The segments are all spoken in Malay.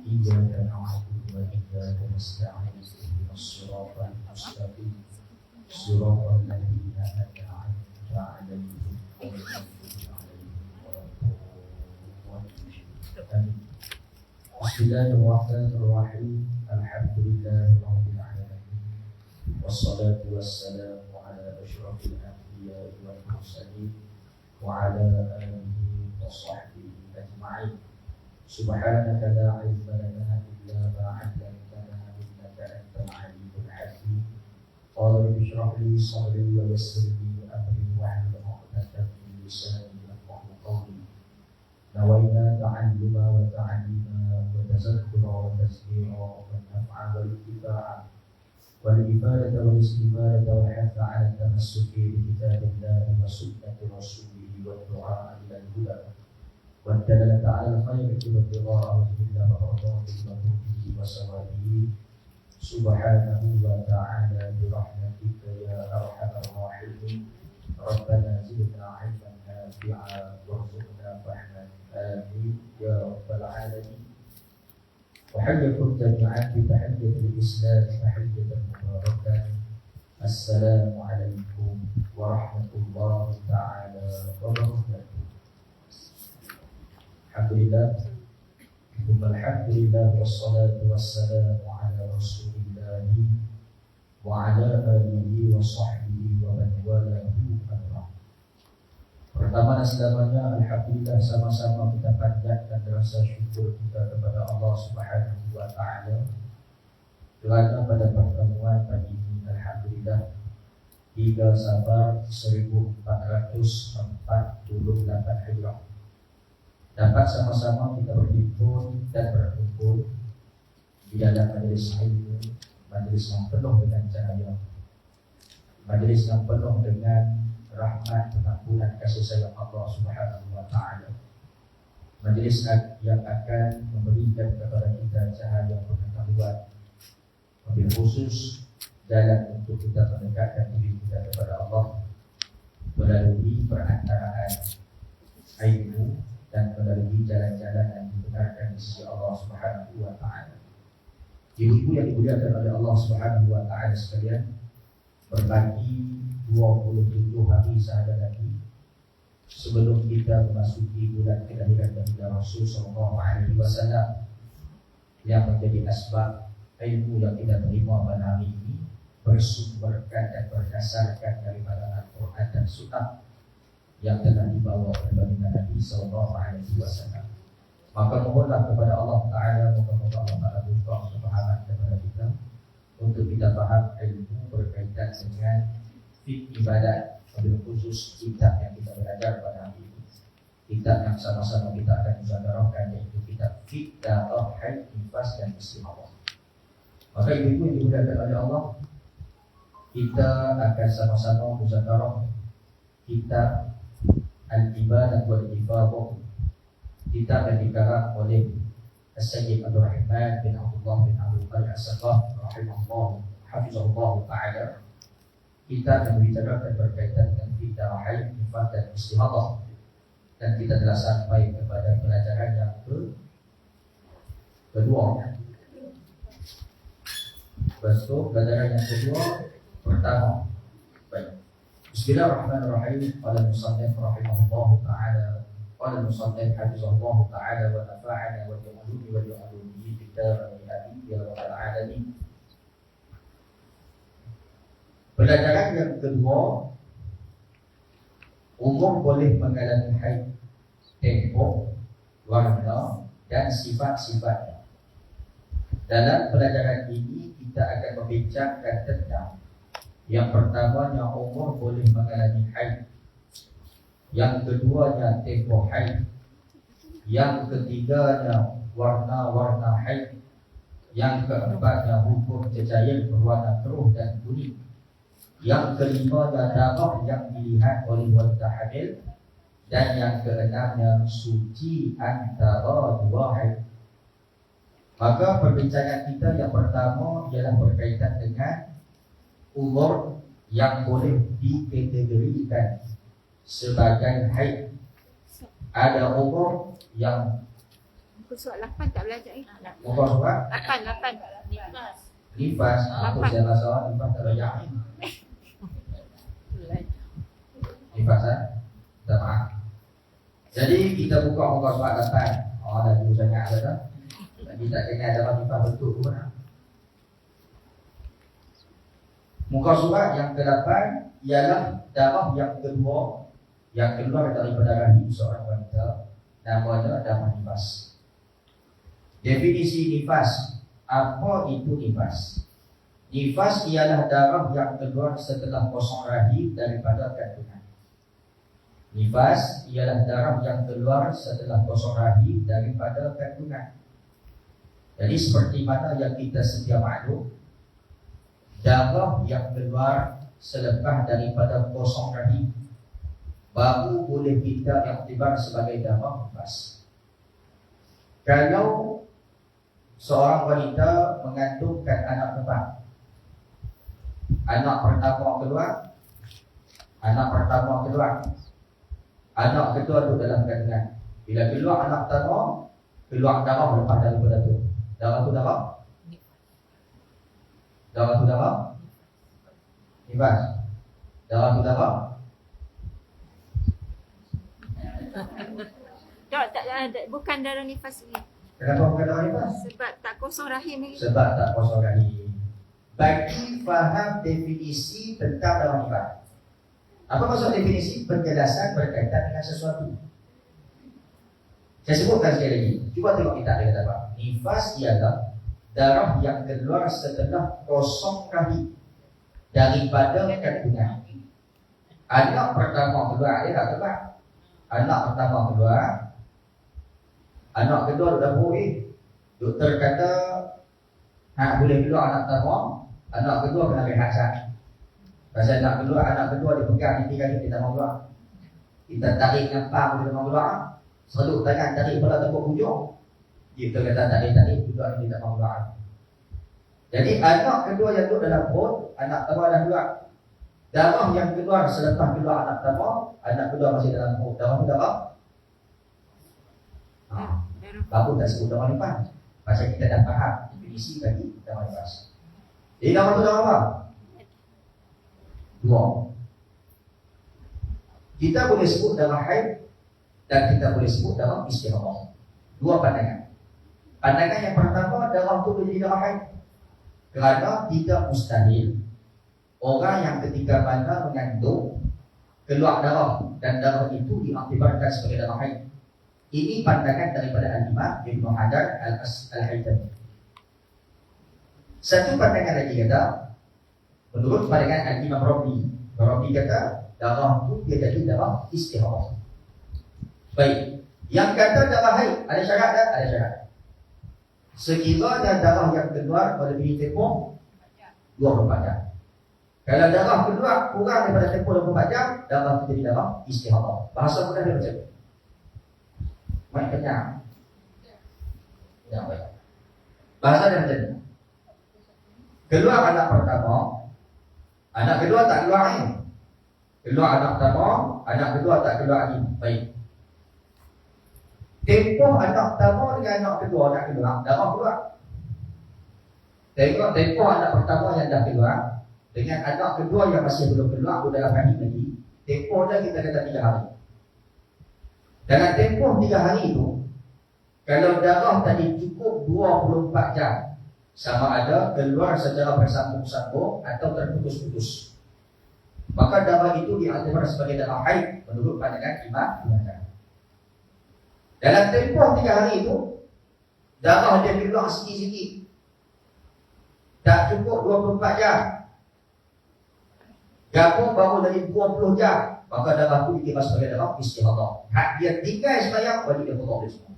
إياك نعبد وإياك نستعين اهدنا الصراط المستقيم صراط الذين أنعمت عليهم غير المغضوب عليهم ولا الضالين. بسم الله الرحمن الرحيم. الحمد لله رب العالمين والصلاة والسلام على أشرف الأنبياء والمرسلين وعلى آله وصحبه أجمعين. سبحانك لا علم لنا إلا ما علمتنا إنك أنت العليم الحكيم. قال رب اشرح لي صدري ويسر لي أمري واحلل عقدة من لساني يفقهوا قولي. نوينا تعلما وتعليما وتذكرا وتذكيرا والنفع والانتفاع والإفادة والاستفادة والحث على التمسك بكتاب الله وسنة رسوله والدعاء إلى الهدى والدلالة على الخير وابتغاء وجه الله ومرضاته وطوعه وثوابه سبحانه وتعالى برحمتك يا أرحم الراحمين. ربنا زدنا علما نافعا وارزقنا فهما آمين يا رب العالمين. وحياكم جميعا بتحية الإسلام تحية مباركة. السلام عليكم ورحمة الله تعالى وبركاته. Alhamdulillah, alhamdulillah wassalatu wassalamu ala rasulillah wa ala alihi wa sahbihi wa man walahu amma. Pertama dan selamanya, alhamdulillah sama-sama kita panjatkan rasa syukur kita kepada Allah Subhanahu wa taala kerana pada pertemuan pagi ini alhamdulillah 3 Safar 1448 Hijrah dapat sama-sama kita berhimpun dan berkumpul di dalam majlis ilmu, majlis yang penuh dengan cahaya, majlis yang penuh dengan rahmat, pengampunan, kasih sayang Allah Subhanahu wa taala, majlis yang akan memberikan kepada kita cahaya pengetahuan, wabil khusus jalan untuk kita mendekatkan diri kita kepada Allah melalui perantaraan ilmu dan melalui jalan-jalan yang dibenarkan di sisi Allah Subhanahu wa taala. Ibu-ibu yang dimuliakan oleh Allah Subhanahu wa taala sekalian, berbagi 27 hari sahaja lagi sebelum kita memasuki bulan kelahiran Nabi Rasul sallallahu alaihi wasallam yang menjadi asbab ilmu yang kita terima pada hari ini bersumberkan dan berdasarkan daripada Al-Quran dan Sunnah yang telah dibawa oleh baginda Nabi sallallahu alaihi wasallam. Maka mohonlah kepada Allah Taala, moga-moga Allah Taala buka kefahaman kepada kita untuk kita faham ilmu berkaitan dengan fikih ibadat, wabil khusus kitab yang kita belajar pada hari ini. Kitab yang sama-sama kita akan muzakarakan, yaitu kitab Fiqh Tauhid, Nifas dan Istiqamah. Maka ibu-ibu yang dimuliakan oleh Allah, kita akan sama-sama muzakarah kitab Al-Ibadah wal-Ifadah, kitab yang dikarang oleh Sayyid Abdul Rahman bin Abdullah bin Abdul Qadir As-Saqaf rahimahullah hafizahullah ta'ala. Kitab yang membicarakan berkaitan dengan fiqh haid, nifas dan istihadah. Dan kita telah sampai kepada pelajaran yang kedua. Betul, pelajaran yang kedua pertama. Baik. Bismillahirrahmanirrahim. Qala al-musannif rahimahullahu ta'ala, qala al-musannif hafizahullahu ta'ala wa nafa'ana wa bi'ulumi wa bi'ulumihi bid-darin amin ya rabbal alamin. Pelajaran yang kedua, umur boleh mengalami haid, tempoh, warna dan sifat-sifatnya. Dalam pelajaran ini kita akan membincangkan tentang yang pertamanya umur boleh mengalami haid, yang keduanya tempoh haid, yang ketiganya warna-warna haid, yang keempatnya hukum cecair berwarna keruh dan kuning, Yang kelima darah yang dilihat oleh wanita hamil. Dan yang keenamnya suci antara dua haid. Maka perbincangan kita yang pertama ialah berkaitan dengan umur yang boleh dikategorikan sebagai haid. Ada umur yang Muka surat 8 tak belajar muka surat 8 nifas. Aku saya rasa nifas tak belajar nifas minta maaf. Jadi kita buka muka surat 8. Oh, dah dulu sangat dah. Tapi tak kena dalam nifas betul pun. Muka surat yang ke-8 ialah darah yang kedua yang keluar daripada rahim seorang wanita, namanya darah nifas. Definisi nifas, apa itu nifas? Nifas ialah darah yang keluar setelah kosong rahim daripada kandungan. Nifas ialah darah yang keluar setelah kosong rahim daripada kandungan. Jadi seperti mana yang kita sedia maklum, darah yang keluar selepas daripada kosong rahim baru boleh kita iktibar sebagai darah nifas. Kalau seorang wanita mengandungkan anak kembar, anak pertama keluar, anak kedua duduk dalam kandungan. Bila keluar anak pertama, keluar darah lepas daripada tu. Darah tu darah nifas. Darah tu darah bukan darah nifas ni. Kenapa bukan darah nifas? Sebab tak kosong rahim lagi. Sebab tak kosong rahim. Bagi faham definisi tentang darah nifas. Apa maksud definisi? Penjelasan berkaitan dengan sesuatu. Saya sebutkan sekali lagi. Cuba tengok kita ada kata apa. Nifas ialah darah yang keluar setelah kosong rahim daripada kandungan. Anak pertama keluar, dia tak keluar. Anak pertama keluar, anak kedua duduk dapur. Doktor kata boleh keluar anak pertama, anak kedua kena rehat sah. Pasal anak kedua dia pegang di tiga dia tak mau keluar. Kita tarik nampak dia tak mau keluar. Selalu tangan tarik pada tepuk hujung. Kita kata tarik juga dia tak mau keluar. Jadi anak kedua yang duduk dalam perut, anak pertama dah keluar. Darah yang keluar selepas keluar anak pertama, anak kedua masih dalam perut. Darah tu darah baru tak sebut darah nifas. Pasal kita dah faham definisi bagi darah nifas. Jadi darah tu darah apa? Dua. Kita boleh sebut darah haid dan kita boleh sebut darah istihadah. Dua pandangan. Pandangan yang pertama, darah tu boleh jadi darah haid kerana tidak mustahil orang yang ketika mana mengandung keluar darah dan darah itu diaktibarkan sebagai darah haid. Ini pandangan daripada Al-Imam Ibn Hajar Al-Haytami. Satu pandangan lagi kata, menurut pandangan Al-Imam Rabi kata darah itu dia jadi darah istihadah. Baik, yang kata darah haid ada syarat tak? Ada syarat. Sekiranya darah yang keluar melebihi tempoh 24 jam. Kalau darah keluar kurang daripada tempoh 24 jam, darah itu jadi darah istihadah. Bahasa mudah dia macam ni. Baik kenyang. Yang baik. Bahasa dia macam ni. Keluar anak pertama, anak kedua tak keluar ni. Keluar anak pertama, anak kedua tak keluar ni. Baik. Tempoh anak pertama dengan anak kedua nak keluar, darah keluar. Tengok tempoh anak pertama yang dah keluar dengan anak kedua yang masih belum keluar, dalam rahim lagi. Tempoh dah kita kata 3 hari. Dalam tempoh 3 hari itu, kalau darah tadi cukup 24 jam, sama ada keluar secara bersambung-sambung atau terputus-putus, maka darah itu diiktibar sebagai darah haid menurut pandangan Imam Hajar. Dalam tempoh 3 hari itu, darah dia keluar sikit-sikit, tak cukup 24 jam, gabung baru dari 20 jam, maka darah itu dikira sebagai darah istihadah. Hak dia tinggal sembahyang, wajib dia qada balik semua.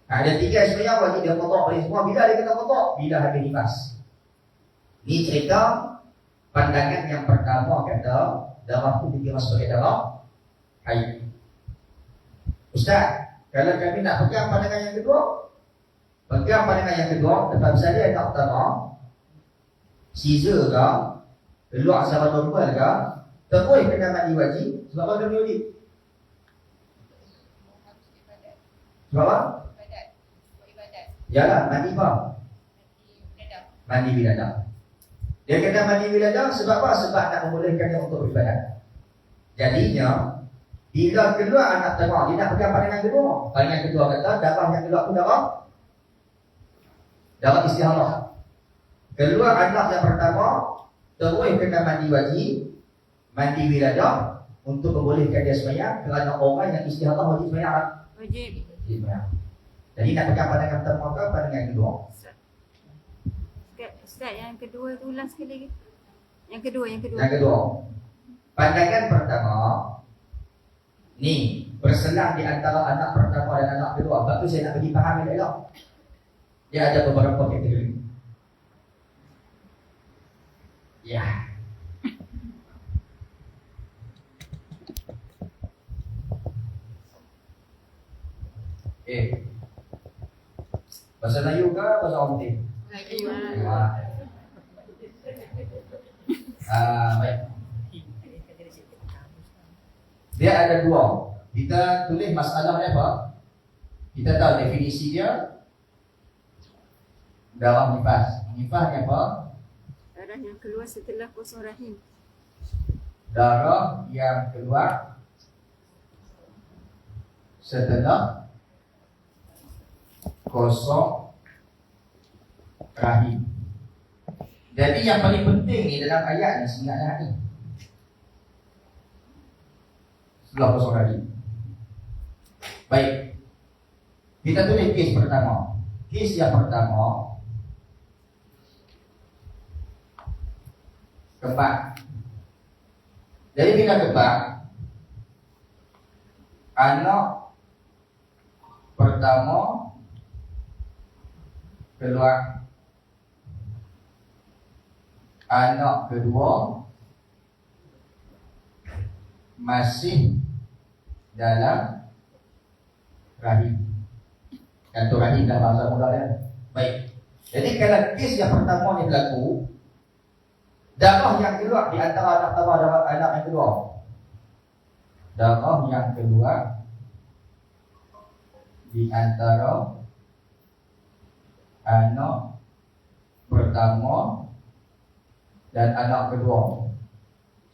Hak dia tinggal sembahyang, wajib dia qada balik semua. Bila dia kena qada? Bila habis nifas. Ini cerita Pandangan yang pertama kata darah tu dikira sebagai darah haid. Ustaz, kalau kami nak pegang pandangan yang kedua, pegang pandangan yang kedua, tempat misalnya anak pertama Caesar ke, keluar secara normal ke, terus kena mandi wajib. Sebab apa kena wajib? Sebab apa? Yalah, mandi apa? Mandi bidadah. Dia kena mandi bidadah sebab apa? Sebab nak membolehkan dia untuk beribadat. Jadinya bila keluar anak tengah, dia nak pegang pandangan kedua. Pandangan kedua kata darah yang keluar tu darah istihadah. Keluar anak yang pertama, terus kena mandi wajib, mandi bidadah untuk membolehkan dia sembahyang, kerana orang yang istihadah wajib sembahyang. Wajib. Jadi nak pegang pandangan pertama ke pandangan kedua? Ustaz, yang kedua tu ulang sekali lagi. Yang kedua. Yang kedua. Pandangan pertama ni berselang di antara anak pertama dan anak kedua. Sebab tu saya nak bagi faham yang elok. Dia ada beberapa kategori. Ya. Bahasa Melayu ke bahasa orang putih? Melayu. Baik. Dia ada dua. Kita tulis masalah dia apa? Kita tahu definisi dia. Darah nifas. Nifas ni apa? Darah yang keluar setelah kosong rahim. Darah yang keluar setelah kosong rahim. Jadi yang paling penting ni dalam ayat ni sebenarnya ni setelah kosong rahim. Baik, kita tulis kes pertama. Kes yang pertama, kebak. Jadi bila kebak, anak pertama keluar, anak kedua masih dalam rahim. Kantor rahim dalam bahasa mula dia. Baik. Jadi kalau kes yang pertama ni berlaku, darah yang keluar di antara anak pertama dan anak yang kedua, darah yang keluar di antara anak pertama dan anak kedua.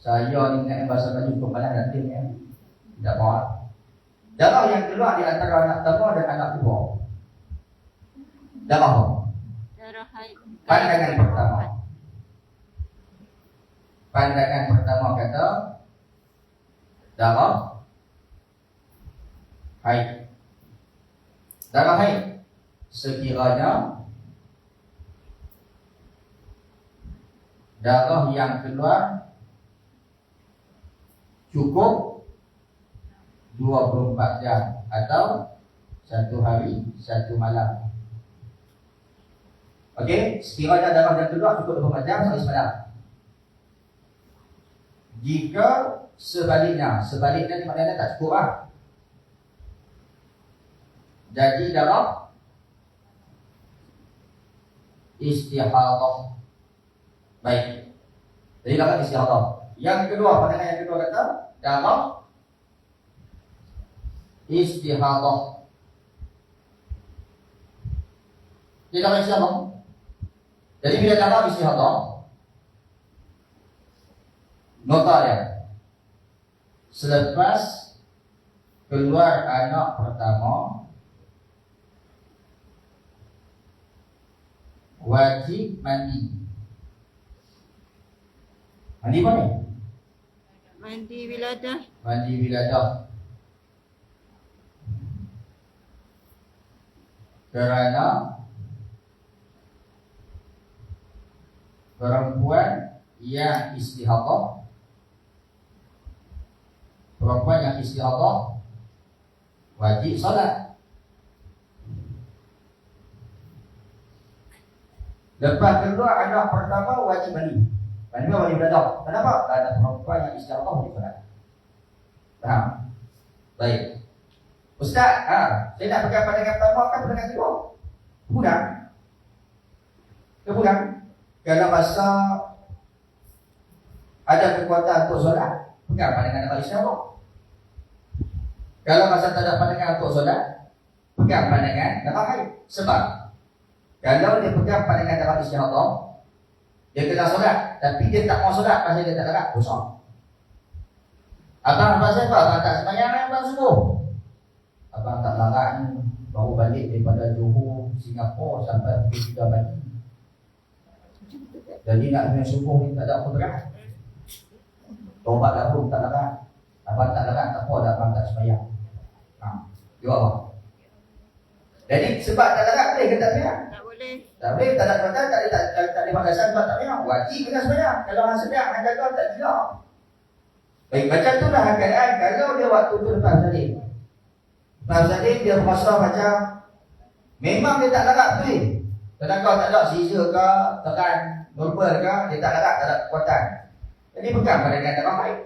Saya ni nak bahasa Melayu cukup banyak nanti ni. Tak apa. Darah yang keluar di antara anak pertama dan anak kedua. Darah apa? Darah haid. Pandangan pertama. Pandangan pertama kata darah haid. Darah haid sekiranya darah yang keluar cukup 24 jam atau 1 hari 1 malam. Okey, sekiranya darah yang keluar cukup 24 jam 1 malam. Jika sebaliknya ni maknanya tak cukup lah. Jadi darah istihadah. Baik. Jadi darah istihadah. Yang kedua, pandangan yang kedua kata darah istihadah. Jadi darah istihadah. Jadi bila darah istihadah, nota dia, selepas keluar anak pertama wajib mandi. Mandi apa ni? Mandi wiladah. Mandi wiladah. Kerana perempuan yang istihadah, perempuan yang istihadah wajib solat. Lepas keluar anak pertama wajib mandi. Mana wali belajar? Kenapa? Kerana perempuan yang istiqamah di solat. Faham? Baik. Ustaz, saya nak pegang pandangan pertama kan pandangan kedua? Kurang. Kurang. Kalau masa ada kekuatan untuk solat, pegang pandangan awal istiqamah. Kalau masa tak ada pandangan untuk solat, pegang pandangan dalam haid. Sebab kalau dia pegang pandangan dalam istiqamah, dia kena solat, tapi dia tak mau solat pasal dia tak larat, dosa. Abang pasal apa? Abang tak sembahyang, abang subuh. Abang tak larat ni, baru balik daripada Johor, Singapura sampai Bukit Tiga Batu. Jadi nak sembahyang subuh ni tak ada apa berat. Tobat dah pun tak larat. Abang tak larat, tak apa dah abang tak sembahyang. Jawab apa? Jadi sebab tak larat boleh ke tak sembahyang? Tak boleh. Tak boleh, tak ada kata, tak ada batasan sebab tak sembahyang. Wajib kena sembahyang. Kalau orang sembahyang, orang jaga tak gila. Baik, macam tu lah keadaan. Kalau dia waktu tu lepas salib, dia merasa macam memang dia tak larat betul. Kadang-kadang tak ada sisa ke, tekan, normal ke, dia tak larat, tak ada kekuatan. Jadi pegang pandangan dalam haid.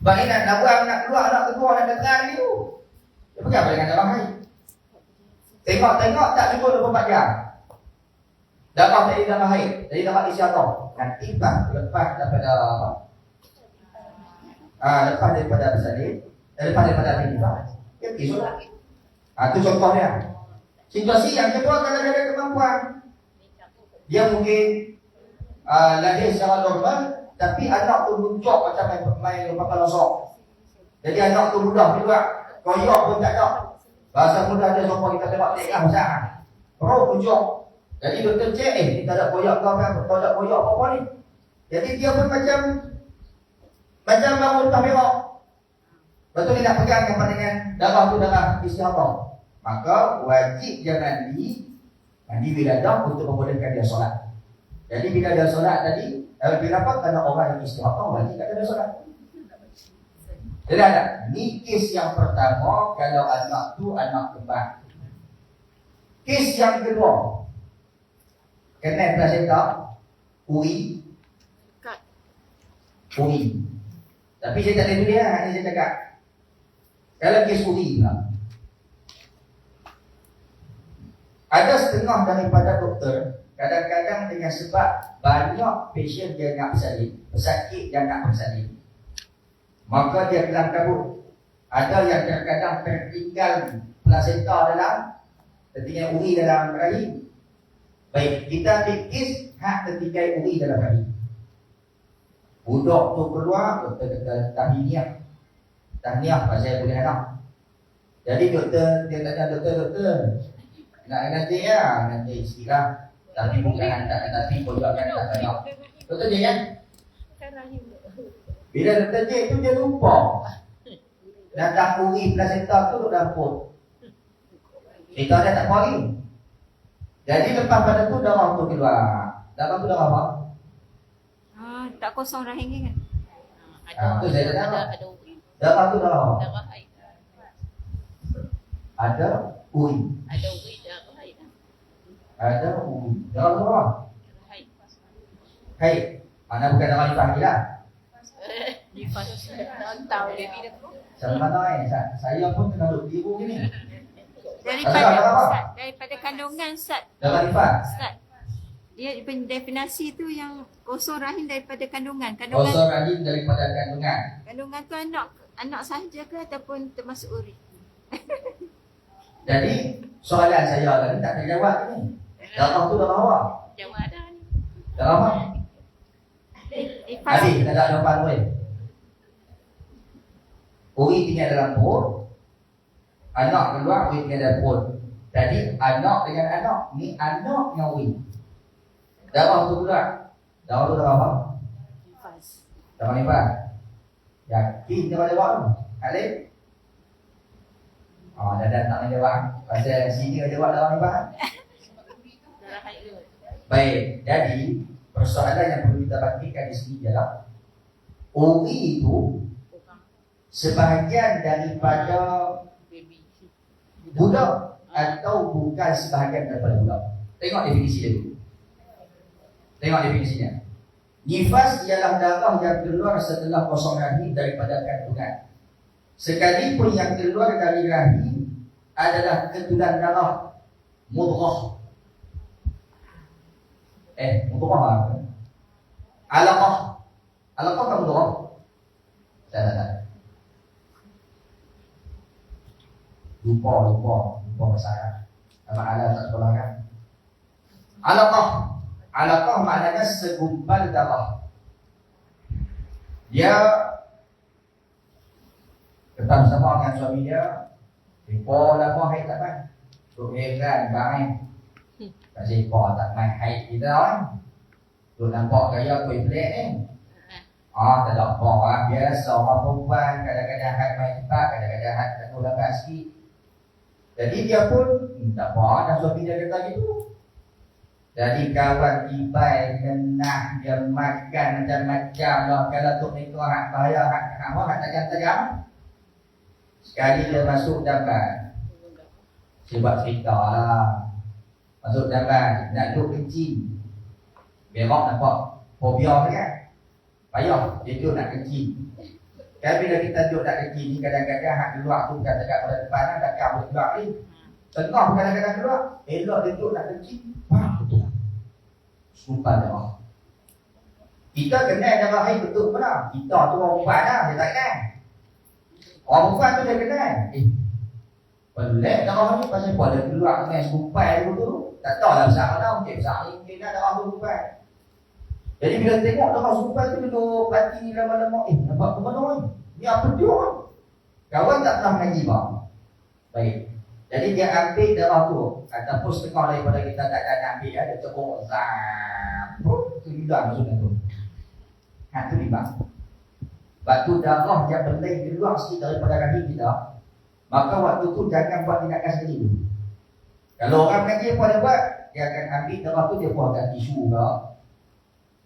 Sebab ni nak buang, nak keluar, nak dengar ni tu. Dia pegang pandangan dalam haid. Tengok tak cukup 24 jam. Dapat dari dalam haid, dari dalam isyarah. Dan lepas daripada apa? Lepas daripada bersalin, lepas daripada minibah, dia pergi solat. Itu contoh dia. Situasi yang kedua, kalau dia ada kemampuan, dia mungkin lahir secara normal, tapi anak tu muncul macam main papan losok. Jadi anak tu mudah juga, koyok pun tak ada. Bahasa mudah dia sopa kita tengok tengah besar. Perut muncul. Jadi doktor cek, ni tak ada koyok kau kan, tak ada koyok apa-apa ni. Jadi dia pun macam bangun tahmirah. Betul dia nak pegang dengan darah tu darah istihadah. Maka wajib dia mandi wiladah untuk memudahkan dia solat. Jadi bila dia solat tadi, bila apa? Kerana orang yang istihadah wajib tak ada solat. Jadi ada ni kes yang pertama kalau anak tu anak kembar. Kes yang kedua, kena placenta, uri. Tapi saya tak boleh tulis lah, ini saya cakap. Kalau kes uri pula, ada setengah daripada doktor, kadang-kadang dengan sebab banyak pasien dia nak bersalin, pesakit yang nak bersalin, maka dia kelam kabut. Ada yang kadang-kadang tertinggal placenta tertinggal uri dalam rahim. Baik, kita ambil kes hak tertinggal uri dalam rahim. Budak tu keluar, doktor kata tahniah pasal boleh anak. Jadi doktor, dia tanya doktor nak nanti ya, nanti istilah. Tapi bukan tapi budak yang tak tanya. Doktor je kan? Bila doktor je itu dia lupa datang uri placenta tu duduk dapur. Kita dia tak mari. Jadi lepas pada tu darah tu keluar. Darah tu darah apa? Tak kosong rahim kan? Tu saya tak tahu. Ada uri. Darah tu darah apa? Darah haid. Ada uri. Ada uri, darah haid. Ada uri. Darah tu apa? Darah haid. Haid. Mana bukan darah nifas lagi lah. Nifas. Tak tahu dia bila tu. Sama mana saya pun kena duduk biru gini. Daripada kandungan Ustaz. Darah nifas. Ustaz. Dia definisi tu yang kosong rahim daripada kandungan. Kosong rahim daripada kandungan. Kandungan tu anak sahaja ke ataupun termasuk uri? Jadi soalan saya tadi tak terjawab ni. Darah tu darah apa? Jawab dah ni. Darah apa? Nifas. Habis tak ada depan boleh. Uri tinggal dalam perut. Anak keluar, uri tinggal dalam perut. Jadi anak dengan anak. Ni anak dengan uri. Darah tu keluar. Darah tu darah apa? Nifas. Darah nifas. Yakin dia pada jawab tu? Alif? Dah tak nak jawab. Pasal sini dia jawab darah nifas. Darah haid tu. Baik, jadi persoalan yang perlu kita bangkitkan di sini ialah uri itu sebahagian daripada Baby. budak atau bukan sebahagian daripada budak. Tengok definisi dia dulu. Tengok definisinya. Nifas ialah darah yang keluar setelah kosong rahim daripada kandungan. Sekalipun yang keluar dari rahim adalah ketulan darah mudghah. Mudghah apa? Alaqah. Alaqah kan mudghah? Tak. Lupa bahasa Arab. Nama alam tak sekolah kan? Alaqah maknanya segumpal darah. Dia ketemu sama dengan suami dia. Lupa lama haid tak main. Duk heran bang. Kasih lupa tak main haid kita kan. Duk nampak gaya kuih pelik ni. Tak ada apa. Biasa orang perempuan kadang-kadang haid main cepat, kadang-kadang haid tak tahu lambat sikit. Jadi dia pun tak apa, dah suami dia kata gitu. Jadi kawan tibai, nenah, dia makan macam-macam lah. Kalau tu mereka hak bahaya, hak tajam-tajam. Sekali dia masuk jamban. Sebab cerita lah. Masuk jamban, nak duduk kencing. Berak nampak fobia kan? Payah, dia duduk nak kencing. Kan bila kita duduk nak kencing ni, kadang-kadang hak keluar tu bukan dekat pada depan lah, dekat boleh keluar ni. Tengah kadang-kadang keluar, elok dia duduk nak kencing. Betul. Sumpah darah. Kita kenal darah haid betul ke tak? Kita tu orang perempuan lah, dia tak kenal. Orang perempuan tu dia kenal. Pelik darah ni pasal apa dia keluar dengan sumpai tu tu. Tak tahu lah besar mana, mungkin besar ni, mungkin dah darah tu sumpai. Jadi bila tengok darah sumpai tu duduk hati ni lama-lama, nampak ke mana ni? Ni apa dia kan? Kawan tak pernah mengaji bang. Baik. Jadi dia ambil darah tu ataupun setengah daripada kita tak ada ambil, dia tepuk zam. Tu juga maksudnya tu. Tu lima. Batu darah yang penting keluar sikit daripada rahim kita. Maka waktu tu jangan buat tindakan sendiri dulu. Kalau orang mengaji apa dia buat, dia akan ambil darah tu, dia buatkan tisu ke.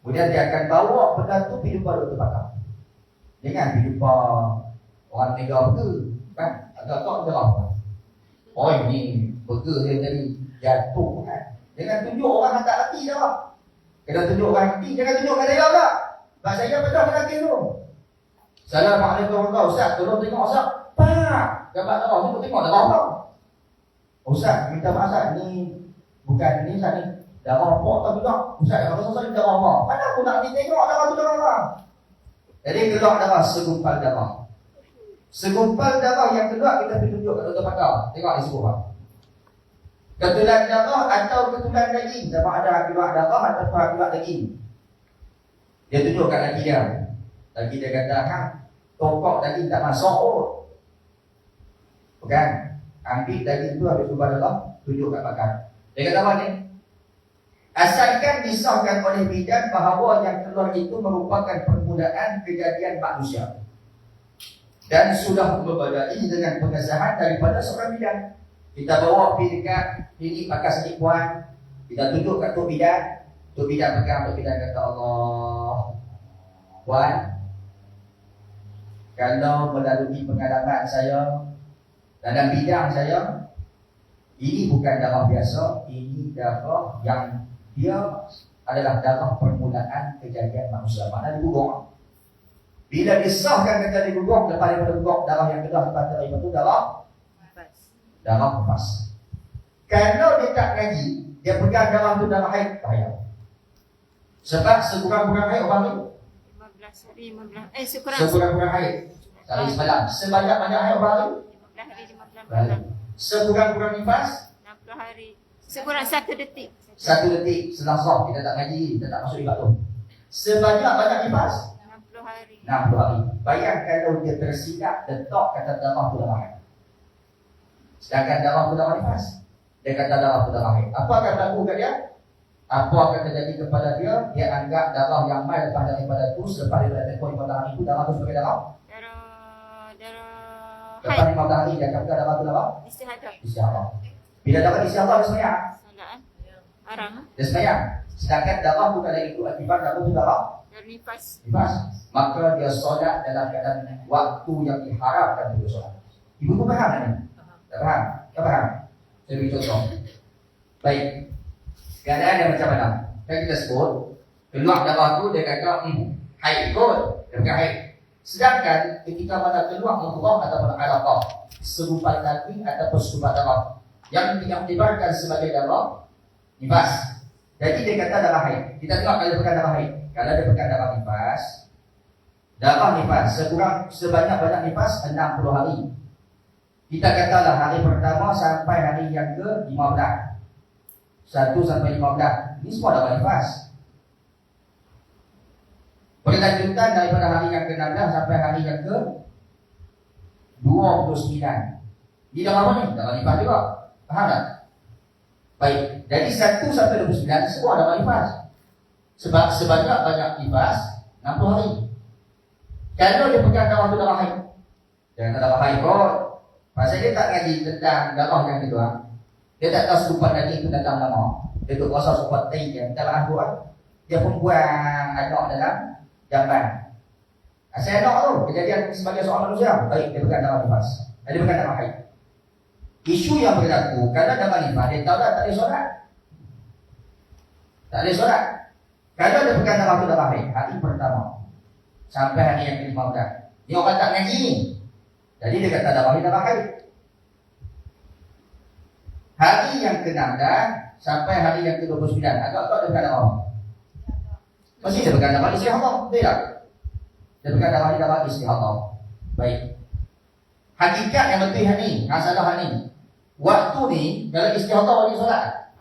Kemudian dia akan bawa benda tu pergi jumpa doktor pakar. Jangan pergi jumpa orang tega ke, kan? Agak-agak darah. Oh ini burger dia tadi jatuh kan. Jangan tunjuk orang yang tak reti dah pak. Kena tunjuk orang reti, jangan tunjukkan saya tak. Sebab saya pedah kena tu. Assalamualaikum warahmatullahi wabarakatuh. Ustaz, tolong tengok Ustaz. Pak, gambar darah tu tengok darah apa? Ustaz, minta maaf Ustaz, ni bukan ni Ustaz ni. Darah apa tak juga? Ustaz, kalau Ustaz ni darah apa? Mana aku nak tengok darah tu darah apa? Jadi keluar darah, segumpal darah. Segumpal darah yang kedua kita pergi tunjuk kat doktor pakar. Tengok di sebuah. Ketulan darah atau ketulan daging. Sama ada akibat darah atau akibat daging. Dia tunjuk kat laki dia. Laki dia kata, tokok daging tak masuk. Bukan. Ambil daging tu habis ubah darah, tunjuk kat pakar. Dia kata apa ni? Asalkan disahkan oleh bidan bahawa yang keluar itu merupakan permulaan kejadian manusia. Dan sudah membadai dengan pengesahan daripada seorang bidan. Kita bawa pergi dekat klinik pakar sakit puan. Kita tunjuk kat Tok Bidan. Tok Bidan pegang, Tok Bidan kata, Allah Puan, kalau melalui pengalaman saya dalam bidang saya, ini bukan darah biasa. Ini darah yang dia adalah darah permulaan kejadian manusia. Mana digugong. Bila disahkan kata digugong, lepas daripada gugong darah yang kedua lepas daripada itu darah nafas. Kalau dia tak ngaji, dia pegang darah tu darah haid, bahaya. Sebab sekurang-kurang haid orang ni 15 hari 15 sekurang-kurang haid hari semalam. Sebanyak-banyak haid orang ni 15 hari 15 malam. Sekurang-kurang nifas 60 hari. Sekurang 1 detik. 1 detik setelah sah, kita tak ngaji, kita tak masuk ibadah tu. Sebanyak-banyak nifas 60 hari. 60 hari. Bayangkan kalau dia tersilap letak kata darah tu darah haid. Sedangkan darah tu darah nifas. Dia kata darah tu darah haid. Apa akan berlaku kat dia? Apa akan terjadi kepada dia? Dia anggap darah yang mai lepas daripada tu, selepas daripada tempoh 15 hari itu, darah tu sebagai darah lepas haid. 15 hari dia akan anggap darah tu darah istihadah. Bila darah istihadah dia semayang. Salah arang. Dia semayang. Sedangkan darah tu kalau ikut akibat darah tu darah Nifas. maka dia solat dalam keadaan waktu yang diharapkan untuk solat. Ibu tu faham tak ni? Tak faham? Tak faham? Saya beri contoh. Baik. Keadaan yang macam mana? Kan kita sebut Keluar darah tu dia kata haid kot, dia bukan haid. Sedangkan ketika mana keluar mudghah ataupun alaqah, segumpal daging ataupun segumpal darah yang diiktibarkan sebagai darah nifas. Jadi dia kata darah haid. Kita tengok kalau dia bukan darah haid. Kalau dia bukan darah nifas sebanyak-banyak nifas 60 hari. Kita katalah hari pertama sampai hari yang ke-15. 1 sampai 15. Ini semua darah nifas. Berlanjutan daripada hari yang ke-16 sampai hari yang ke-29. Ini darah apa ni? Darah nifas juga. Faham tak? Baik. Jadi 1 sampai 29 semua darah nifas. Sebab sebanyak-banyak nifas 60 hari. Kalau dia pegang darah tu darah haid. Jangan darah haid kot. Pasal dia tak ngaji tentang darah yang kedua. Dia tak tahu serupat daging itu tentang nama. Dia tu kuasa serupat tai dia dalam Al-Quran. Dia pun buang anak dalam jamban. Asal anak tu kejadian sebagai seorang manusia. Baik, dia pegang darah nifas. Dia pegang darah haid. Isu yang berlaku kalau darah nifas, dia tahu tak boleh solat. Tak boleh solat. Kalau dia pegang darah tu darah haid, hari pertama sampai hari yang ke-15. Ni orang tak ngaji ni. Jadi dia kata darah ni darah haid. Hari yang ke-16 sampai hari yang ke-29, agak-agak dia pegang darah. Mesti dia pegang darah istihadah. Betul tak? Dia pegang darah istihadah. Baik. Hakikat yang betul ni, masalah ni. Waktu ni kalau istihadah wajib solat.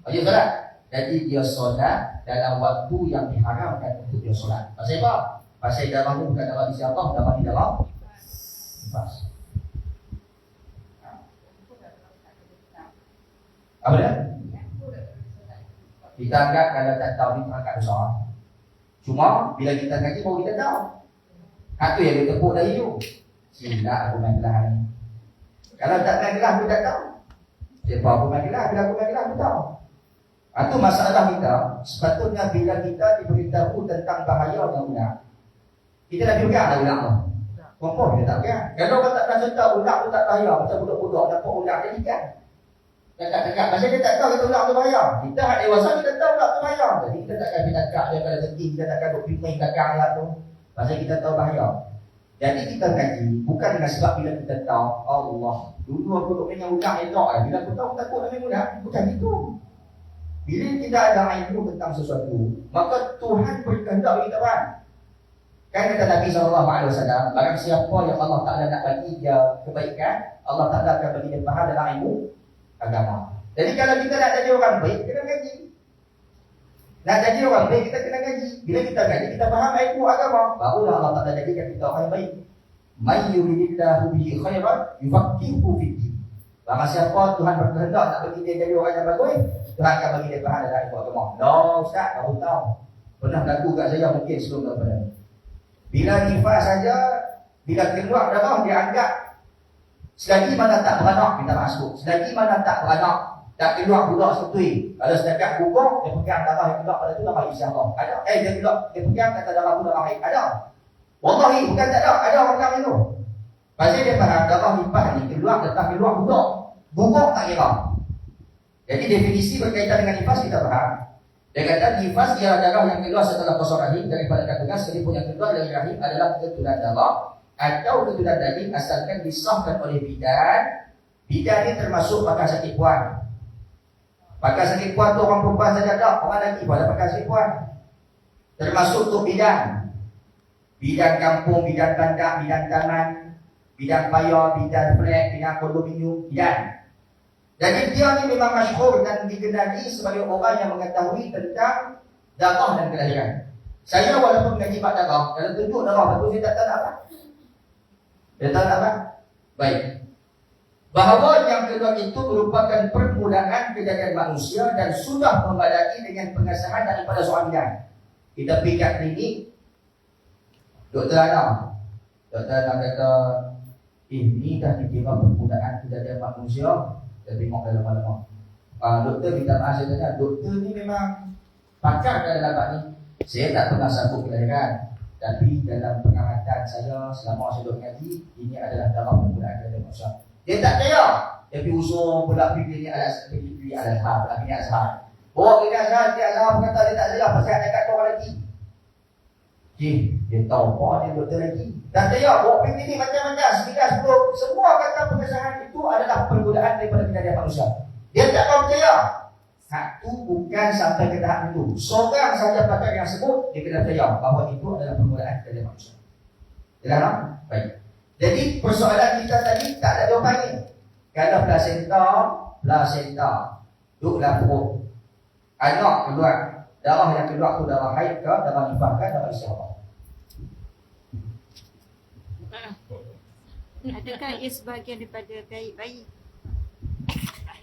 Wajib solat. Jadi dia solat dalam waktu yang diharamkan untuk dia solat. Pasal apa? Pasal darah ni bukan darah istihadah, darah ni darah nifas. Apa dia? Kita anggap kalau tak tahu ni perangkat besar. Cuma bila kita ngaji baru kita tahu. Itu yang dia tepuk dari you. Silap aku main gelah ni. Kalau tak main gelah aku tak tahu. Siapa aku main gelah, bila aku main gelah aku tahu. Itu masalah kita. Sepatutnya bila kita diberitahu tentang bahaya yang ular, kita dah pegang dah ular tu. Kompon kita tak pegang. Kalau orang tak pernah cerita ular tu tak bahaya, macam budak-budak dapat ular jadi kan. Dekat-dekat. Pasal dia tak tahu kata ular tu bahaya. Kita hak dewasa kita tahu ular tu bahaya. Jadi kita takkan dekat dia pada tinggi, kita takkan duk main belakang ular tu. Pasal kita tahu bahaya. Jadi kita kaji bukan dengan sebab bila kita tahu Allah. Dulu aku duk main ular elok kan. Bila aku tahu takut nak main ular, bukan itu. Bila kita ada ilmu tentang sesuatu, maka Tuhan berkehendak bagi kita faham. Kan kata Nabi SAW, barang siapa yang Allah Ta'ala nak bagi dia kebaikan, Allah Ta'ala akan bagi dia faham dalam ilmu agama. Jadi kalau kita nak jadi orang baik, kena ngaji. Nak jadi orang baik, kita kena ngaji. Bila kita ngaji, kita faham ilmu agama, barulah Allah Ta'ala jadikan kita orang baik. Man yuridillahu bihi khairan yufaqihuhu fid-din. Barang siapa Tuhan berkehendak nak bagi dia jadi orang yang bagus, Tuhan akan bagi dia faham dalam ilmu agama. No, Ustaz, baru tahu. Pernah berlaku kat saya mungkin sebelum daripada ni. Bila nifas saja, bila keluar darah dia anggap selagi mana tak beranak kita masuk. Selagi mana tak beranak, tak keluar budak setui. Kalau setakat gugur, dia pegang darah yang keluar pada tu darah isyarah. Ada. Dia pegang kata darah tu darah haid. Ada. Wallahi bukan tak ada. Ada orang pegang itu. Pasal dia faham darah nifas ni keluar tetap keluar budak. Gugur tak kira. Jadi definisi berkaitan dengan nifas kita faham. Dia kata nifas ialah darah yang keluar setelah kosong rahim daripada kandungan, sekalipun yang keluar dari rahim adalah keturunan darah atau keturunan daging asalkan disahkan oleh bidan. Bidan ni termasuk pakar sakit puan. Pakar sakit puan tu orang perempuan saja tak, orang lelaki pun ada pakar sakit puan. Termasuk tu bidan. Bidan kampung, bidan tandak, bidan taman, bidan paya, bidan flat, bidan kondominium, bidan. Jadi dia ni memang masyhur dan dikenali sebagai orang yang mengetahui tentang darah dan kelahiran. Saya walaupun mengaji bab darah, kalau tunjuk darah betul saya tak tahu nak apa. Dia tahu nak apa? Baik. Bahawa yang kedua itu merupakan permulaan kejadian manusia dan sudah membadai dengan pengesahan daripada seorang bidan. Kita pergi kat klinik, Doktor Adam kata, ini dah dikira permulaan kejadian manusia. Kita tengok dalam lama. Doktor minta maaf, saya tanya, doktor ni memang pakar dalam bab ni. Saya tak pernah sanggup kelahiran, tapi dalam pengamatan saya selama saya duduk ngaji, ini adalah dalam permulaan kejadian manusia. Dia tak kaya. Dia pergi usung pula pergi klinik Al-Azhar, pula klinik Azhar. Bawa kita Azhar, dia Azhar berkata dia tak salah pasal ada kat orang lagi. Dia tahu apa dia doktor lagi. Dan dia bawa pergi ni macam-macam, 9, 10, semua kata pengesahan itu adalah pergodaan daripada kejadian manusia. Dia tak tahu percaya. Satu bukan sampai ke tahap itu. Seorang saja pakar yang sebut, dia kena percaya bahawa itu adalah pergodaan kejadian manusia. Jelas tak? Baik. Jadi persoalan kita tadi tak ada jawapannya. Kalau placenta duduk dalam perut, anak keluar, darah yang keluar tu darah haid ke, darah nifas ke, darah istihara. Adakah ia sebahagian daripada bayi?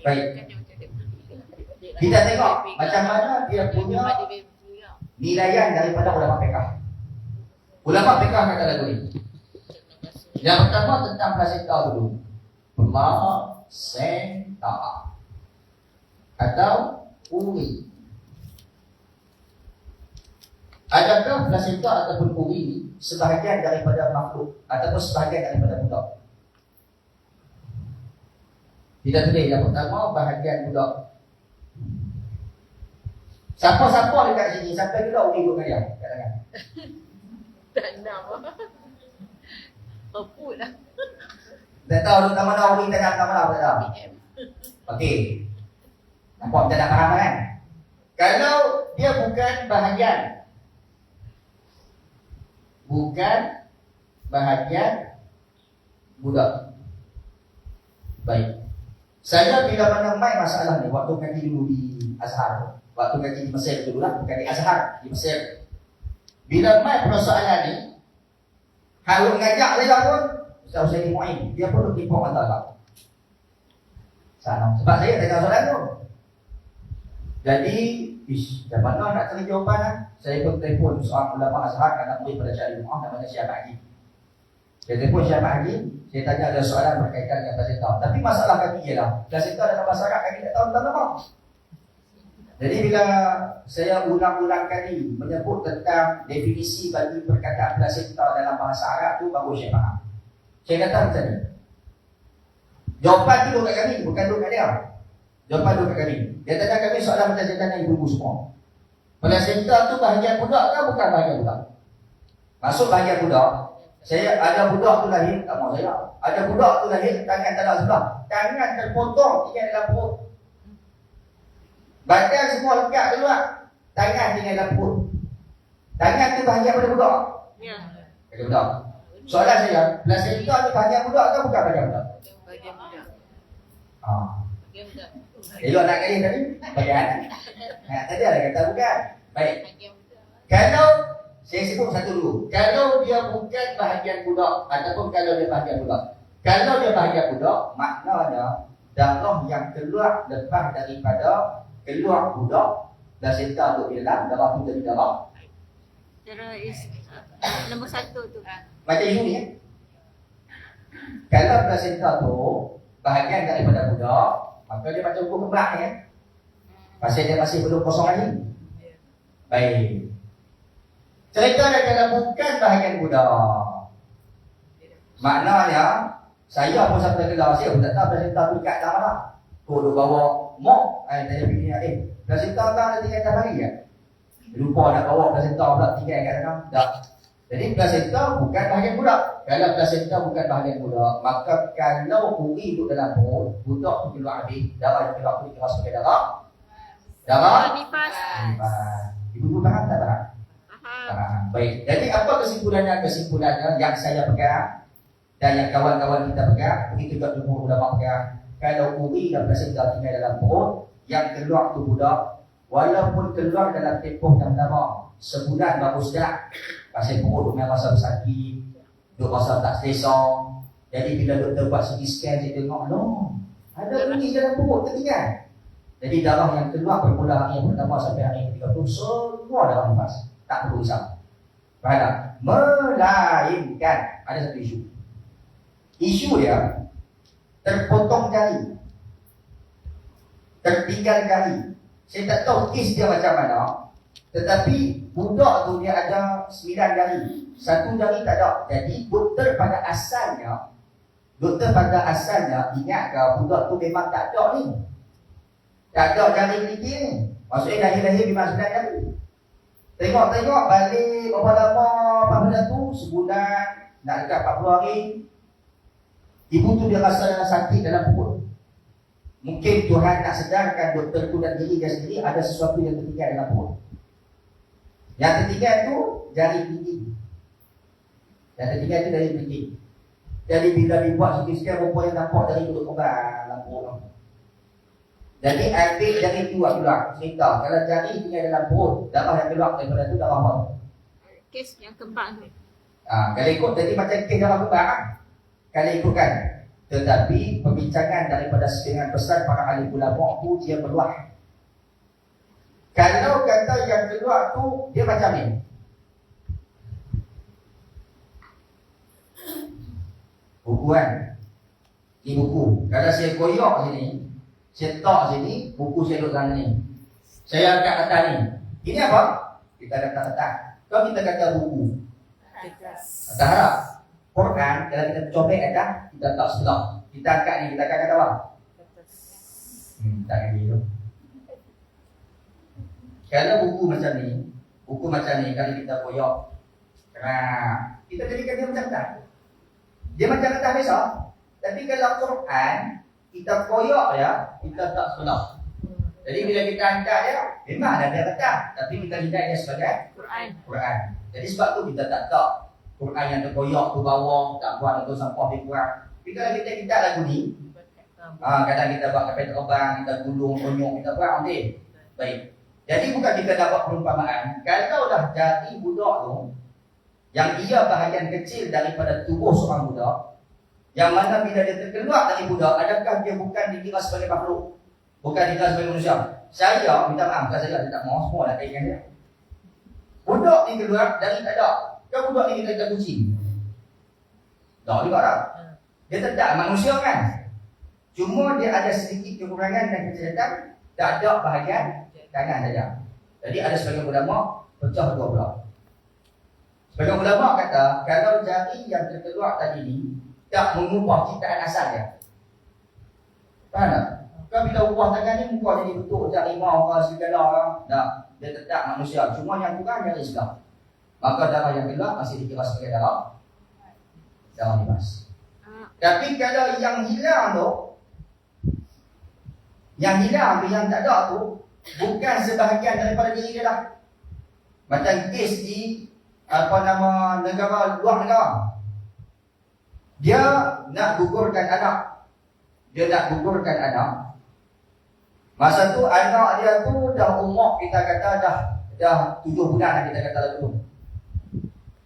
Baik. Kita tengok macam mana dia punya nilaian daripada ulama fiqh. Ulama fiqh kata lagu ni. Yang pertama tentang placenta dulu. Placenta atau uri. Adakah placenta ataupun uri sebahagian daripada makhluk ataupun sebahagian daripada budak? Kita tulis yang pertama bahagian budak. Siapa-siapa dekat sini sampai juga uri ikut dia? Katakan. Tak nak. Apa lah. Tak tahu lu mana uri tak nak mana tak tahu. Okey. Nampak tak nak faham kan? Kalau dia bukan bahagian budak. Baik. Saya bila mana main masalah ni waktu kaji dulu di Azhar. Waktu kaji di Mesir dulu lah, bukan di Azhar, di Mesir. Bila main persoalan ni, kalau ngajak saya pun Ustaz Husaini Mu'in, dia pun tipu antara. Sebab saya tanya soalan tu. Jadi, dah mana nak cari jawapan lah. Saya pun telefon seorang ulama Azhar, anak murid pada Syarif Mu'ah, namanya Syekh Haji. Saya telefon Syekh Haji, saya tanya ada soalan berkaitan dengan placenta. Tapi masalah kami ialah, placenta dalam masyarakat kami tak tahu tentang apa. Jadi bila saya ulang-ulang kali menyebut tentang definisi bagi perkataan placenta dalam bahasa Arab tu, baru saya faham. Saya kata macam ni. Jawapan tu duduk kat kami, bukan duduk kat dia. Jawapan duduk kat kami. Dia tanya kami soalan macam saya tanya ibu-ibu semua. Placenta tu bahagian budak ke bukan bahagian budak? Maksud bahagian budak, saya ada budak tu lahir, tak mahu saya. Ada budak tu lahir, tangan tak ada sebelah. Tangan terpotong, tinggal dalam perut. Badan semua lekat keluar, tangan tinggal dalam perut. Tangan tu bahagian pada budak? Ya. Bahagian budak. Soalan saya, placenta tu bahagian budak ke bukan bahagian budak? Bagian budak. Bagian budak. Elok nak kali tadi? Bahagian. Tadi ada kata bukan. Baik. Bagian budak. Kalau saya sebut satu dulu. Kalau dia bukan bahagian budak ataupun kalau dia bahagian budak. Kalau dia bahagian budak, maknanya darah yang keluar lepas daripada keluar budak, placenta tu di dalam, darah tu jadi darah. Cara nombor 1 tu. Macam ibu ni. Kalau placenta tu bahagian daripada budak, maka dia macam ukur kembang ni. Pasal dia masih belum kosong lagi. Baik. Cerita dia kalau bukan bahagian budak, maknanya saya pun sampai kelas saya pun tak tahu placenta tu kat dalam mana. Kau duk bawa mok, tanya bini dia, placenta tak ada tinggal kat hari kan? Lupa nak bawa placenta pula tinggal kat dalam. Tak. Jadi placenta bukan bahagian budak. Kalau placenta bukan bahagian budak, maka kalau uri duduk dalam perut, budak tu keluar habis, darah yang keluar tu dikira sebagai darah. Darah Nifas. Ibu faham tak faham? Baik. Jadi apa kesimpulannya? Kesimpulannya yang saya pegang dan yang kawan-kawan kita pegang, begitu juga jumhur ulama pegang. Kalau uri dan placenta tinggal dalam perut, yang keluar tu budak, walaupun keluar dalam tempoh yang lama, sebulan baru sedap. Pasal perut memang rasa sakit, duk rasa tak selesa. Jadi bila doktor buat CT scan, dia tengok, no, ada uri dalam perut tertinggal. Jadi darah yang keluar bermula hari yang pertama sampai hari yang 30, semua darah nifas. Tak perlu risau. Faham tak? Melainkan ada satu isu. Isu dia terpotong jari, tertinggal jari. Saya tak tahu kes dia macam mana, tetapi budak tu dia ada 9 jari, 1 jari tak ada. Jadi doktor pada asalnya ingat ke budak tu memang tak ada ni, tak ada jari keliti ni. Maksudnya lahir-lahir memang 9 hari. Tengok balik berapa lama pada tu, sebulan, nak dekat 40 hari. Ibu tu dia rasa sakit dalam perut. Mungkin Tuhan nak sedarkan doktor tu dan diri dia sendiri ada sesuatu yang tertinggal dalam perut. Yang tertinggal tu jari gigi. Yang tertinggal tu jari gigi. Jadi bila dibuat sikit-sikit rupanya nampak dari duduk kembang dalam perut. Jadi ambil jari tu keluar. Cerita kalau jari tinggal dalam perut, darah yang keluar daripada tu darah apa? Kes yang kembang tu. Kalau ikut jadi macam kes darah kembang. Kalau ikutkan. Tetapi perbincangan daripada setengah pesan para ahli ulama tu dia berluah. Kalau kata yang keluar tu dia macam ni. Buku kan? Ini buku. Kalau saya koyok sini, saya tok sini, buku saya duduk sana ni. Saya angkat atas ni. Ini apa? Kita kata atas. Kalau kita kata buku, atas harap. Quran, kalau kita cobek atas, kita tak sebelah. Kita angkat ni, kita angkat apa? Tak kena gitu. Kalau buku macam ni, kalau kita koyok, kita jadikan dia macam tak. Dia macam atas biasa. Tapi kalau Quran, kita koyok ya, kita tak sebelah. Jadi bila kita angkat dia, memang ada dia atas. Tapi kita lihat dia sebagai Quran. Jadi sebab tu kita tak Quran yang terkoyak tu bawah, tak buat untuk sampah di kurang. Tapi kalau kita lagu ni, kadang kita buat kapal terbang, kita gulung, konyok, kita buat nanti. Baik. Jadi bukan kita dapat perumpamaan. Kalau dah jari budak tu, yang ia bahagian kecil daripada tubuh seorang budak, yang mana bila dia terkeluar dari budak, adakah dia bukan dikira sebagai makhluk? Bukan dikira sebagai manusia? Saya, minta maaf, bukan saya tak mahu semua nak kaitkan dia. Budak ni keluar dari tak ada. Kan budak ni kita kucing. Tak juga tak. Dia tetap manusia kan. Cuma dia ada sedikit kekurangan dan kecederaan. Tak ada bahagian tangan saja. Jadi ada sebagian ulama pecah dua belah. Sebagian ulama kata kalau jari yang terkeluar tadi ni tak mengubah ciptaan asal dia. Faham tak? Kan bila ubah tangan ni muka jadi bentuk jari mau ke segala. Tak. Dia tetap manusia. Cuma yang kurang jari sebelah. Maka darah yang keluar masih dikira sebagai darah nifas. Tapi kalau yang hilang tu, yang tak ada tu, bukan sebahagian daripada diri dia dah. Macam kes di negara luar negara. Dia nak gugurkan anak. Masa tu anak dia tu dah umur kita kata dah 7 bulan kita kata lalu.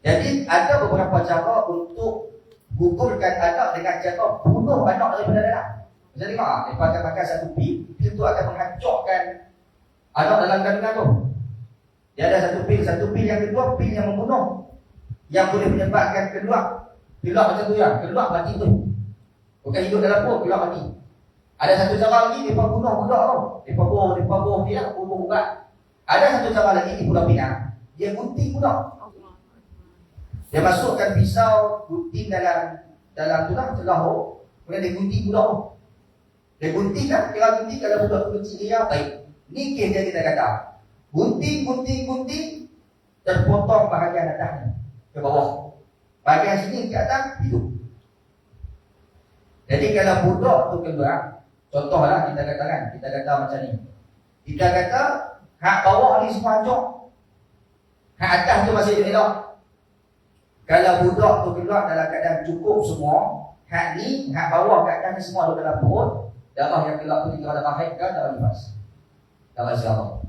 Jadi ada beberapa cara untuk gugurkan anak dengan cara bunuh anak daripada dalam. Macam tengok dia pakai satu pil tu akan menghancurkan anak dalam kandungan tu. Dia ada satu pil yang kedua, pil yang membunuh, yang boleh menyebabkan keluar macam tu ya, keluar mati tu. Bukan hidup dalam perut, keluar mati. Ada satu cara lagi, dia bunuh budak tu. Dia bunuh dia, bunuh ubat. Ada satu cara lagi di Pulau Pinang, dia gunting budak. Dia masukkan pisau gunting dalam celah tu, kemudian dia gunting budak tu. Dia gunting kan, kira gunting kalau budak tu kecil dia, baik. Ni kes dia kita kata. Gunting, terpotong bahagian atasnya ke bawah. Bahagian sini ke atas, hidup. Jadi kalau budak tu keluar, contohlah kita kata macam ni. Kita kata, hak bawah ni semua hancur. Hak atas tu masih elok. Kalau budak tu keluar dalam keadaan cukup semua, hak bawah kat atas ni semua ada dalam perut, darah yang keluar tu dikira darah haid ke darah nifas? Darah siapa?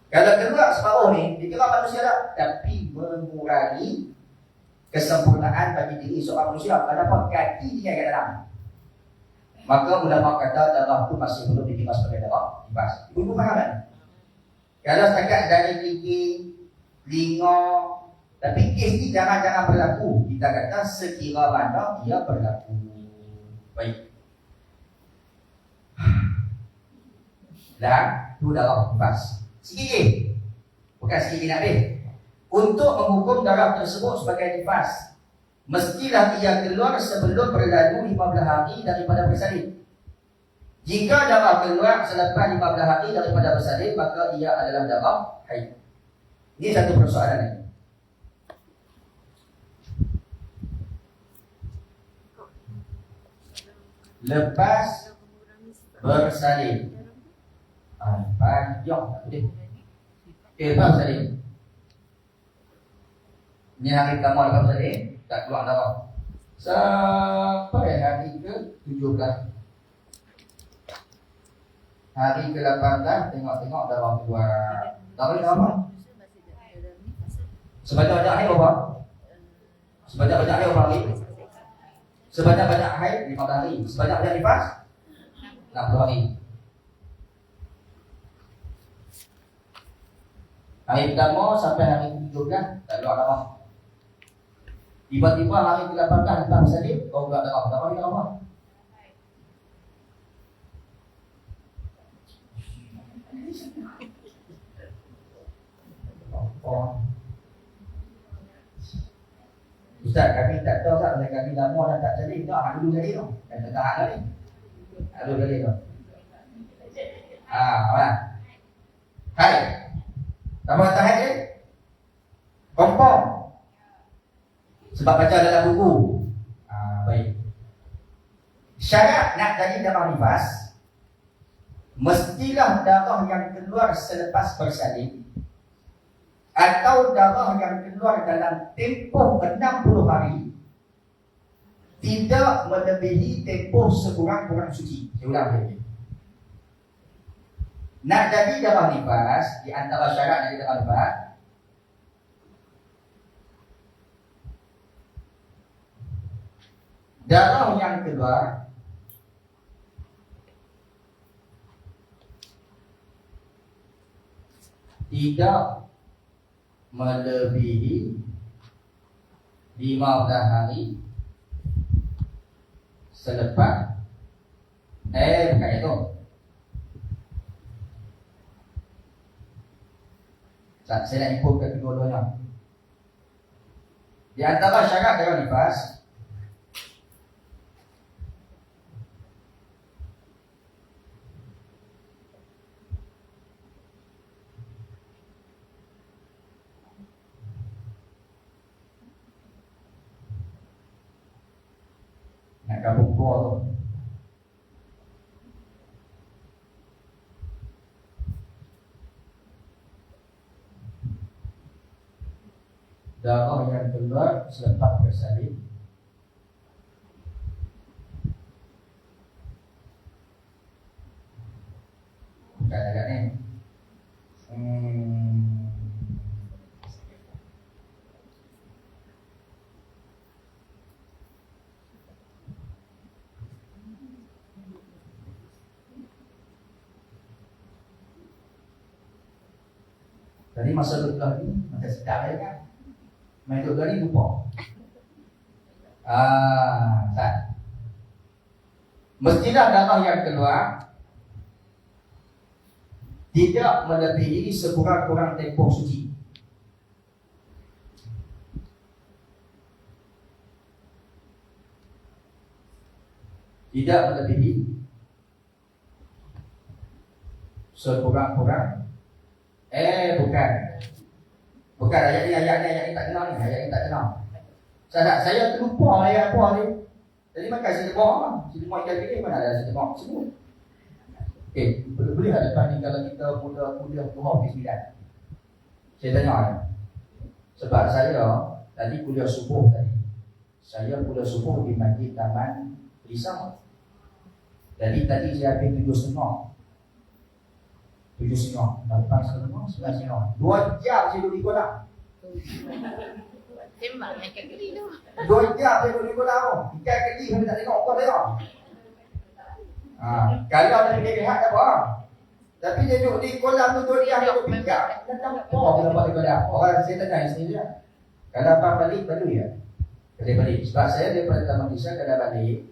Kalau keluar separuh ni, dikira manusia tak, tapi mengurangi kesempurnaan bagi diri seorang manusia. Kenapa? Kaki tinggal kat dalam. Maka ulama kata darah tu masih belum dikira sebagai darah nifas. Ibu faham kan? Kalau setakat dari gigi, telinga, tapi kes ni jangan berlaku. Kita kata sekira mana ia berlaku. Baik. Dan tu darah nifas. Sikit. Bukan sikit nak habis. Untuk menghukum darah tersebut sebagai nifas, mestilah ia keluar sebelum berlalu 15 hari daripada bersalin. Jika darah keluar selepas 15 hari daripada bersalin, maka ia adalah darah haid. Ini satu persoalan lagi. Lepas bersalin. Banyak tak boleh. Lepas bersalin. Ini hari pertama lepas bersalin, tak keluar darah. Sampai hari ke-17. Hari ke-18 tengok-tengok darah keluar. Darah ni apa? Sebanyak-banyak haid berapa? Sebanyak-banyak haid berapa hari? Sebanyak-banyak haid 15 hari. Sebanyak-banyak nifas 60 hari. Hari pertama sampai hari ke-17 tak keluar darah. Tiba-tiba hari ke-18 lepas bersalin, kau keluar darah. Darah ni apa? Ustaz, kami tak tahu Ustaz, kami lama dah tak jadi. Tak, dulu jadi tu. Dan tak tahan lah ni. Dulu jadi tu. Mana? Hai. Nama tahan ni? Kompong. Sebab baca dalam buku. Baik. Syarat nak jadi darah nifas, mestilah darah yang keluar selepas bersalin atau darah yang keluar dalam tempoh 60 hari tidak melebihi tempoh sekurang-kurang suci. Saya ulang lagi. Nak jadi darah nifas, di antara syarat jadi darah nifas, darah yang keluar tidak melebihi 15 hari selepas bukan itu. Saya nak input ke kedua-duanya. Di antara syarat darah nifas, nak gabung dua tu. Darah yang keluar selepas bersalin bukan agak ni. Tadi masa duduk ni macam sedap je kan. Main duduk ni lupa. Tak. Mestilah darah yang keluar tidak melebihi sekurang-kurang tempoh suci. Tidak melebihi sekurang-kurang bukan ayat ni tak kenal ni, ayat ni tak kenal. Saya terlupa ayat apa ni. Jadi makan saya tebak, saya tebak ikan gini mana ada saya tebak semua. Okey, boleh tak depan ni kalau kita kuliah tu habis 9. Saya tanya sebab saya tadi kuliah subuh tadi. Saya kuliah subuh di Masjid Taman Risau. Jadi tadi saya habis 7.30. 7.30, 8.30, 9.30. 2 jam saya duduk di kolam. Sembang ikan keli tu. 2 jam saya duduk di kolam. Ikan keli saya tak tengok kau tengok. Kalau dia lihat tak apa. Tapi dia duduk di kolam tu dia duduk pinggang. Tak tahu apa dia buat di kolam. Orang saya tanya sini dia. Kalau abang balik baru ya. Balik. Sebab saya daripada Taman Desa kalau balik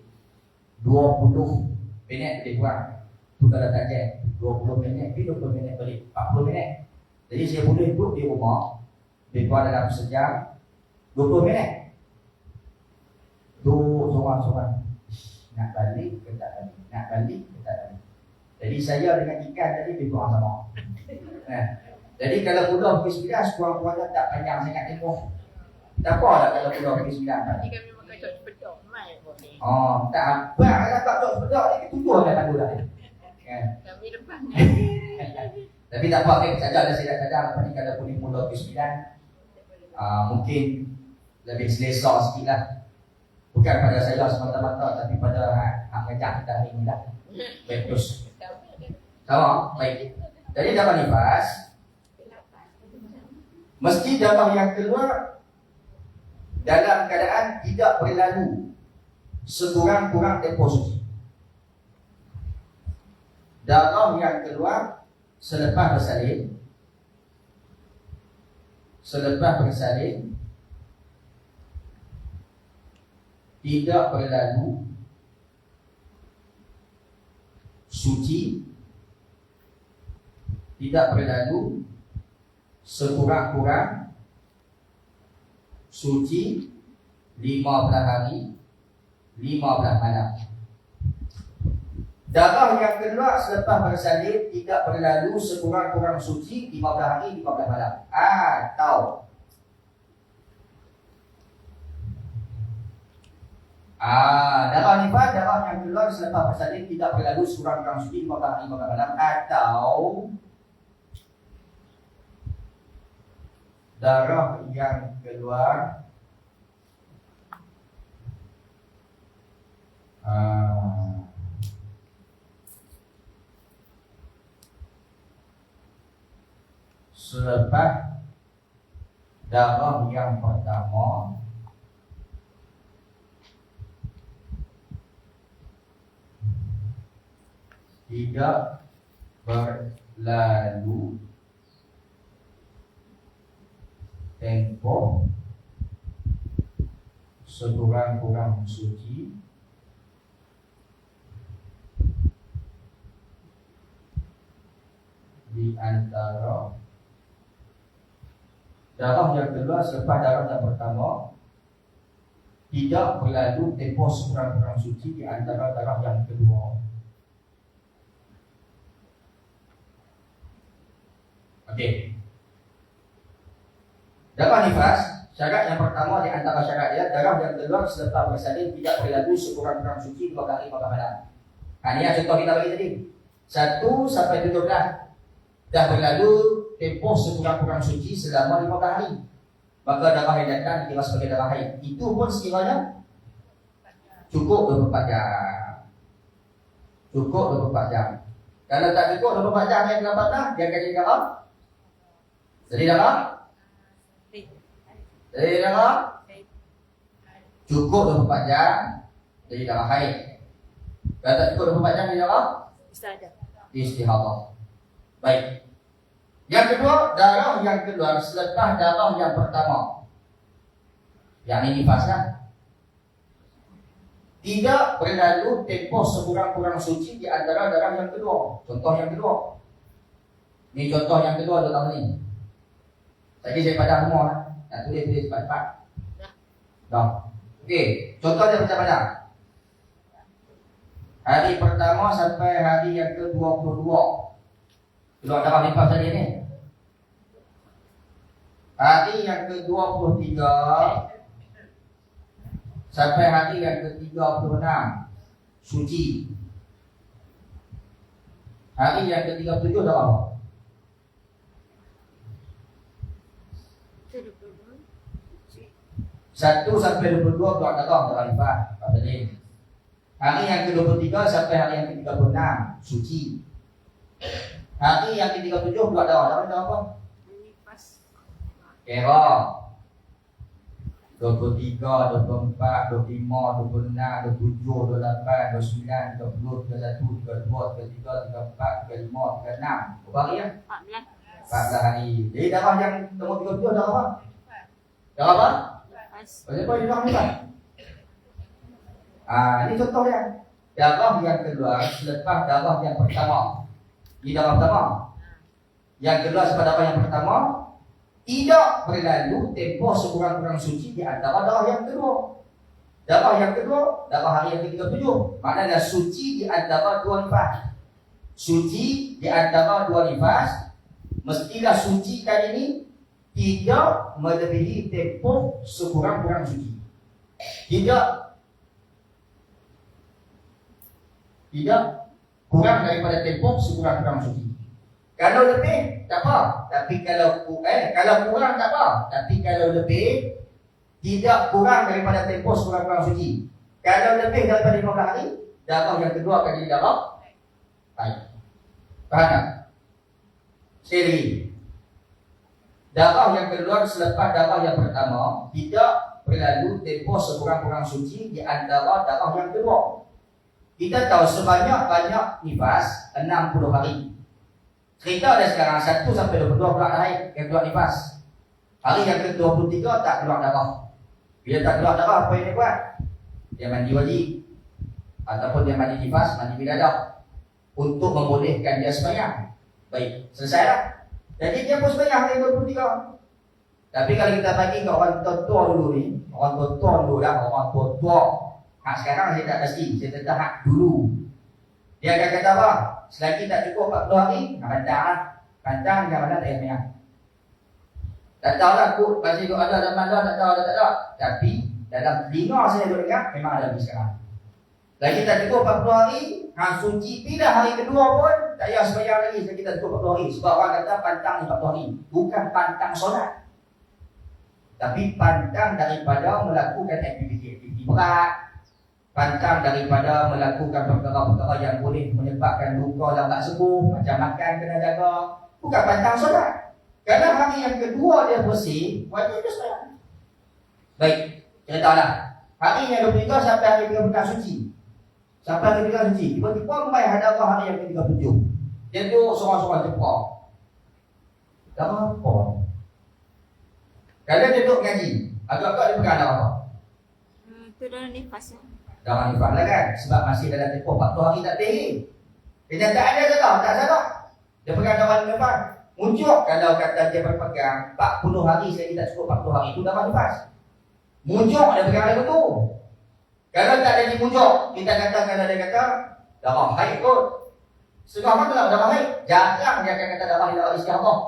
20 minit lebih kurang. Tu kalau tak cek 20 minit, 20 minit balik 40 minit. Jadi saya boleh duduk di rumah lebih kurang dalam sejam 20 minit. Duduk seorang-seorang. Nak balik ke tak balik? Nak balik ke tak balik? Jadi saya dengan ikan tadi lebih kurang sama. Jadi kalau puluh pukul 9 sekurang-kurangnya tak panjang sangat tempoh. Tak apa tak kalau puluh pukul 9 kan? Jadi kami makan cok pedok mai boleh. Oh, tak apa lah tak cok pedok ni ketujuh dah pandu dah. Kan? Kami lepas ni. Tapi tak apa, okay, saja dah saya dah sadar lepas ni kalau pukul 10 pukul 9 mungkin lebih selesa sikit lah. Bukan pada saya semata-mata tapi pada hak ngajak kita hari ni lah. Baik, terus. Sama, baik. Jadi darah nifas mesti darah yang keluar dalam keadaan tidak berlalu sekurang-kurang tempoh suci. Darah yang keluar selepas bersalin tidak berlalu suci, tidak berlalu sekurang-kurang suci 15 hari 15 malam. Darah yang keluar selepas bersalin tidak berlalu sekurang-kurang suci 15 hari 15 malam. Atau darah nifas, darah yang keluar selepas bersalin tidak berlalu sekurang-kurang suci 15 hari 15 malam. Atau darah yang keluar selepas darah yang pertama tidak berlalu tempoh sekurang-kurang suci di antara darah yang keluar selepas darah yang pertama tidak berlalu tempoh sekurang-kurang suci di antara darah yang kedua. Okey. Darah nifas, syarat yang pertama di antara syarat dia, darah yang keluar selepas bersalin tidak berlalu sekurang-kurang suci 2 kali 4 malam. Ini yang contoh kita bagi tadi. 1 sampai 17 dah berlalu tempoh sekurang-kurang suci selama 15 hari. Maka darah yang datang dikira sebagai darah haid. Itu pun sekiranya cukup 24 jam. Cukup 24 jam. Kalau tak cukup 24 jam yang ke-18, dia akan jadi darah. Jadi darah cukup 24 jam jadi darah haid. Kalau tak cukup 24 jam jadi darah istihadah. Baik. Yang kedua, darah yang keluar selepas darah yang pertama, yang ini nifasnya tidak berlalu tempoh sekurang-kurang suci di antara darah yang kedua. Contoh yang kedua. Ini contoh yang kedua dalam ini. Tadi saya padam semua. Nak tulis cepat-cepat. Dah. Okey, contoh dia macam mana? Hari pertama sampai hari yang ke-22. Keluar darah nifas tadi ni. Hari yang ke-23 sampai hari yang ke-36 suci. Hari yang ke-37 darah apa? 1 sampai 22 keluar darah nifas tadi. Hari yang ke-23 sampai hari yang ke-36 suci. Hari yang ke-37 keluar darah apa? Kira 23, 24, 25, 26, 27, 28, 29, 30, 31, 32, 33, 34, 35, 36. Berapa hari ya? 14 hari. Jadi darah yang nombor 37 darah apa? Darah apa? Kenapa dia darah nifas? Ini contoh dia. Darah yang keluar selepas darah yang pertama. Ini darah pertama. Yang keluar selepas darah yang pertama tidak berlalu tempoh sekurang-kurang suci di antara darah yang kedua. Darah yang kedua, darah hari yang ke-37. Maknanya suci di antara dua nifas. suci di antara dua nifas, mestilah suci kali ini tidak melebihi tempoh sekurang-kurang suci. Tidak kurang daripada tempoh sekurang-kurang suci. Kalau lebih tak apa, tapi kalau kurang tak apa, tapi kalau lebih tidak kurang daripada tempoh sekurang-kurang suci. Kalau lebih daripada 15 hari, darah yang kedua akan jadi darah haid. Faham tak? Sekali, darah yang kedua selepas darah yang pertama tidak berlalu tempoh sekurang-kurang suci di antara darah yang kedua. Kita tahu sebanyak-banyak nifas 60 hari. Cerita dah sekarang 1 sampai 22 bulan haid yang keluar nifas. Hari yang ke-23 tak keluar darah. Bila tak keluar darah, apa yang dia buat? Dia mandi wajib, ataupun dia mandi nifas, mandi bidadah, untuk membolehkan dia sembahyang. Baik, selesai lah. Jadi dia pun sembahyang hari 23. Tapi kalau kita bagi ke orang tua dulu ni, orang tua dulu lah, orang tua. Hak sekarang saya tak pasti, saya tetap hak dulu. Dia akan kata apa? Selagi tak cukup 40 hari, pantang lah. Pantang yang mana tak payah sembahyang. Tak tahu lah, masih ada zaman dah, tak tahu ada tak ada. Tapi dalam telinga saya duduk dengar, memang ada lebih sekarang. Lagi tak cukup 40 hari, suci bila hari kedua pun tak payah sembahyang lagi selagi tak cukup 40 hari. Sebab orang kata pantang ni 40 hari. Bukan pantang solat, tapi pantang daripada melakukan aktiviti-aktiviti berat, pantang daripada melakukan perkara-perkara yang boleh menyebabkan luka dan tak sembuh, macam makan kena jaga. Bukan pantang solat. Kerana hari yang kedua dia bersih, wajib dia sembahyang. Baik, ceritalah. Hari yang 23 sampai hari 30 suci. Sampai hari 30 suci. Tiba-tiba mai hadapah hari yang ke-37. Dia duduk sorang-sorang jepang. Tak apa. Kalau dia duduk ngaji, agak-agak dia pegang darah apa? Itu dalam nifas. Darah nifas lah kan. Sebab masih dalam tempoh 40 hari tak tehir. Kenyataan dia salah, tak salah. Dia pegang darah nifas. Muncul kalau kata dia berpegang 40 hari selagi tak cukup 40 hari itu darah nifas. Muncul dia pegang lagu tu. Kalau tak ada muncul, kita kata kalau dia kata darah haid kot. Setengah orang tak darah haid. Jarang dia akan kata darah istihadah.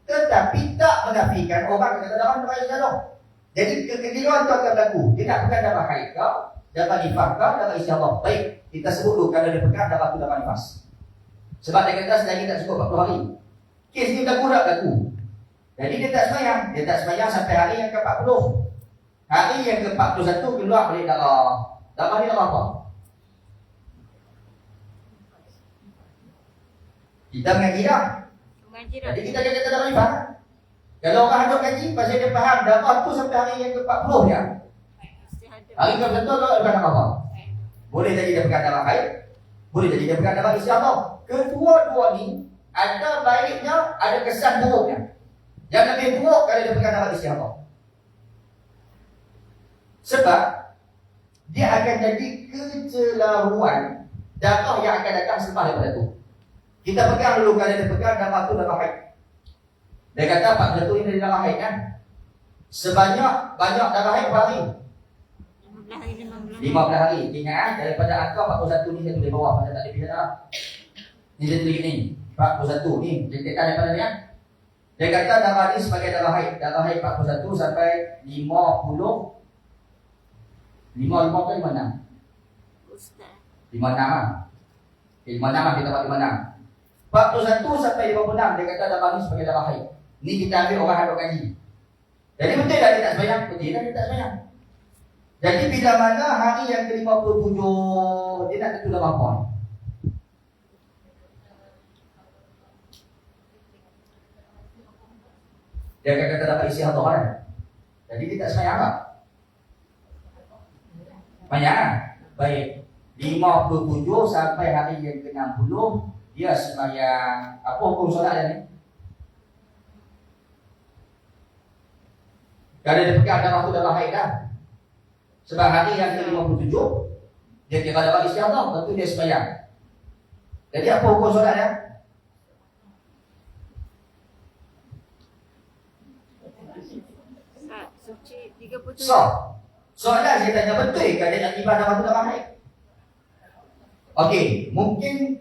Tetapi tak menafikan orang kata darah istihadah. Jadi kekeliruan tu akan berlaku. Dia nak pegang darah haid ke, darah nifas ke, darah istihadah. Baik, kita sebut dulu kalau dia pegang darah tu darah nifas. Sebab dia kata selagi tak cukup 40 hari. Kes ni berlaku tak berlaku. Jadi dia tak sembahyang. Dia tak sembahyang sampai hari yang ke-40. Hari yang ke-41 keluar balik darah. Darah ni darah apa? Kita mengaji dah. Jadi kita kata darah nifas. Kalau orang hadap kaji, pasal dia faham darah tu sampai hari yang ke-40 dia. Hari ke-41 dia pegang apa? Boleh jadi dia pegang darah haid, boleh jadi dia pegang darah istihadah. Kedua-dua ni ada baiknya, ada kesan buruknya. Yang lebih buruk kalau dia pegang darah istihadah. Sebab dia akan jadi kecelaruan darah yang akan datang selepas daripada tu. Kita pegang dulu kalau dia pegang darah tu darah haid. Dia kata 41 ini darah haid kan. Sebanyak banyak darah haid berapa hari? 15 hari. Ingat daripada angka 41 ni saya tulis bawah pasal tak ada pilihan darah. Ni saya tulis ni 41 ni detekan daripada ni kan. Dia kata darah ni sebagai darah haid. Darah haid 41 sampai 50. 5 ke 56? Ustaz. 56 lah. 56 lah kita buat 56. 41 sampai 56 dia kata darah ni sebagai darah haid. Ni kita ambil orang hadap kaji. Jadi betul tak dia tak sembahyang? Betul tak dia tak sembahyang? Jadi bila mana hari yang ke-57 dia nak tentu darah apa? Dia akan kata dapat istihadah kan? Jadi dia tak sembahyang tak? Banyak kan? Baik, 57 sampai hari yang ke-60 dia sembahyang. Apa hukum solat dia ni? Kalau dia pegang darah tu darah haid dah. Sebab hari yang ke-57 dia kira dapat istihadah, tentu dia sembahyang. Jadi apa hukum solat dia? Suci 37. Soalan saya tanya betul ke dia nak ibadah darah tu darah haid? Okey, mungkin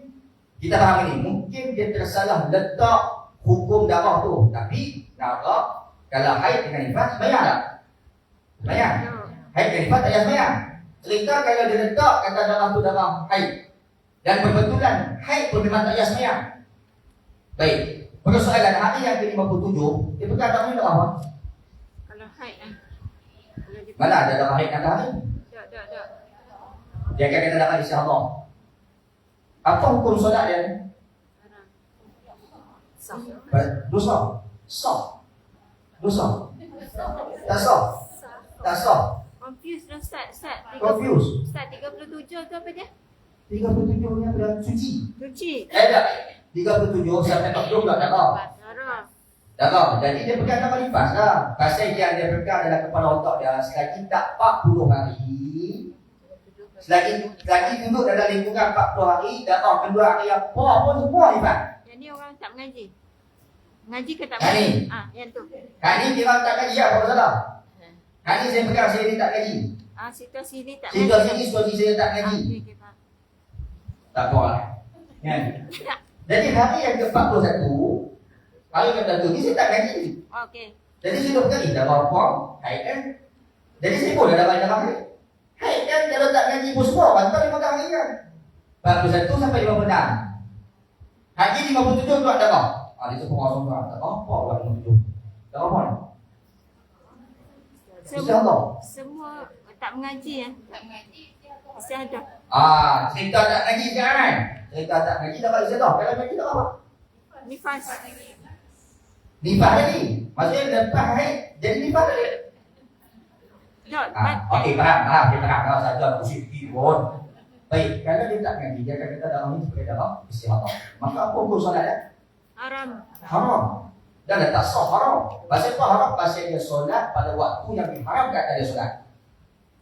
Kita faham ini. Mungkin dia tersalah letak hukum darah tu. Tapi darah kalau haid dengan nifas sembahyang tak? Sembahyang. Haid dengan nifas tak payah sembahyang. Cerita kalau dia letak kata darah tu darah haid. Dan berbetulan haid pun memang tak payah sembahyang. Baik. Persoalan hari yang ke-57, dia pegang darah ni darah apa? Kalau haid Kalau dia Mana ada darah haid kata hari? tak. Dia akan kata darah insya-Allah. Apa hukum solat dia? Haram. Sah. Dosa. Sah. Dosa. Tak sah. Tak sah. Confused dah Ustaz. Confused. Ustaz 37 tu apa dia? 37 ni adalah suci. Suci. Tak. 37 sampai 40 tak darah. Darah. Darah. Jadi dia pegang darah nifas lah. Pasal yang dia pegang dalam kepala otak dia selagi tak 40 hari. Selagi duduk dalam lingkungan 40 hari, darah kedua hari apa pun semua nifas. Yang ni orang tak mengaji. Mengaji ke tak Yang ni? mengaji? Yang tu. Hak ni kira tak kaji apa masalah? Hak ni saya pegang saya ni tak kaji. Situasi ni tak Situasi ni situasi saya tak kaji. Okey, faham. Tak apa lah. Kan? Jadi hari yang ke-41, hari ke-41 ni saya tak kaji. Okey. Jadi saya duduk kali darah apa? Haid kan? Jadi saya pun dah dapat darah haid. Haid kan kalau tak kaji pun semua orang tak lima hari kan? 41 sampai 56. Haji 57 keluar darah. Dia tu kosong kan? Tak apa buat 57. Darah apa ni? InsyaAllah. Semua tak mengaji Tak mengaji. Istiadah. Cerita tak ngaji sekarang kan? Cerita tak ngaji dapat InsyaAllah. Kalau ngaji tak apa? Nifas. Nifas tadi. Maksudnya lepas haid jadi nifas tadi. Tak. Okey, faham. Dia faham. Kalau saja pusing pun. Baik, kalau dia tak ngaji, dia akan kata darah ni sebagai darah istihadah. Maka apa hukum solat dia? Haram. Haram. Dan dia tak sah haram. Pasal apa haram? Pasal dia solat pada waktu yang diharamkan dia solat.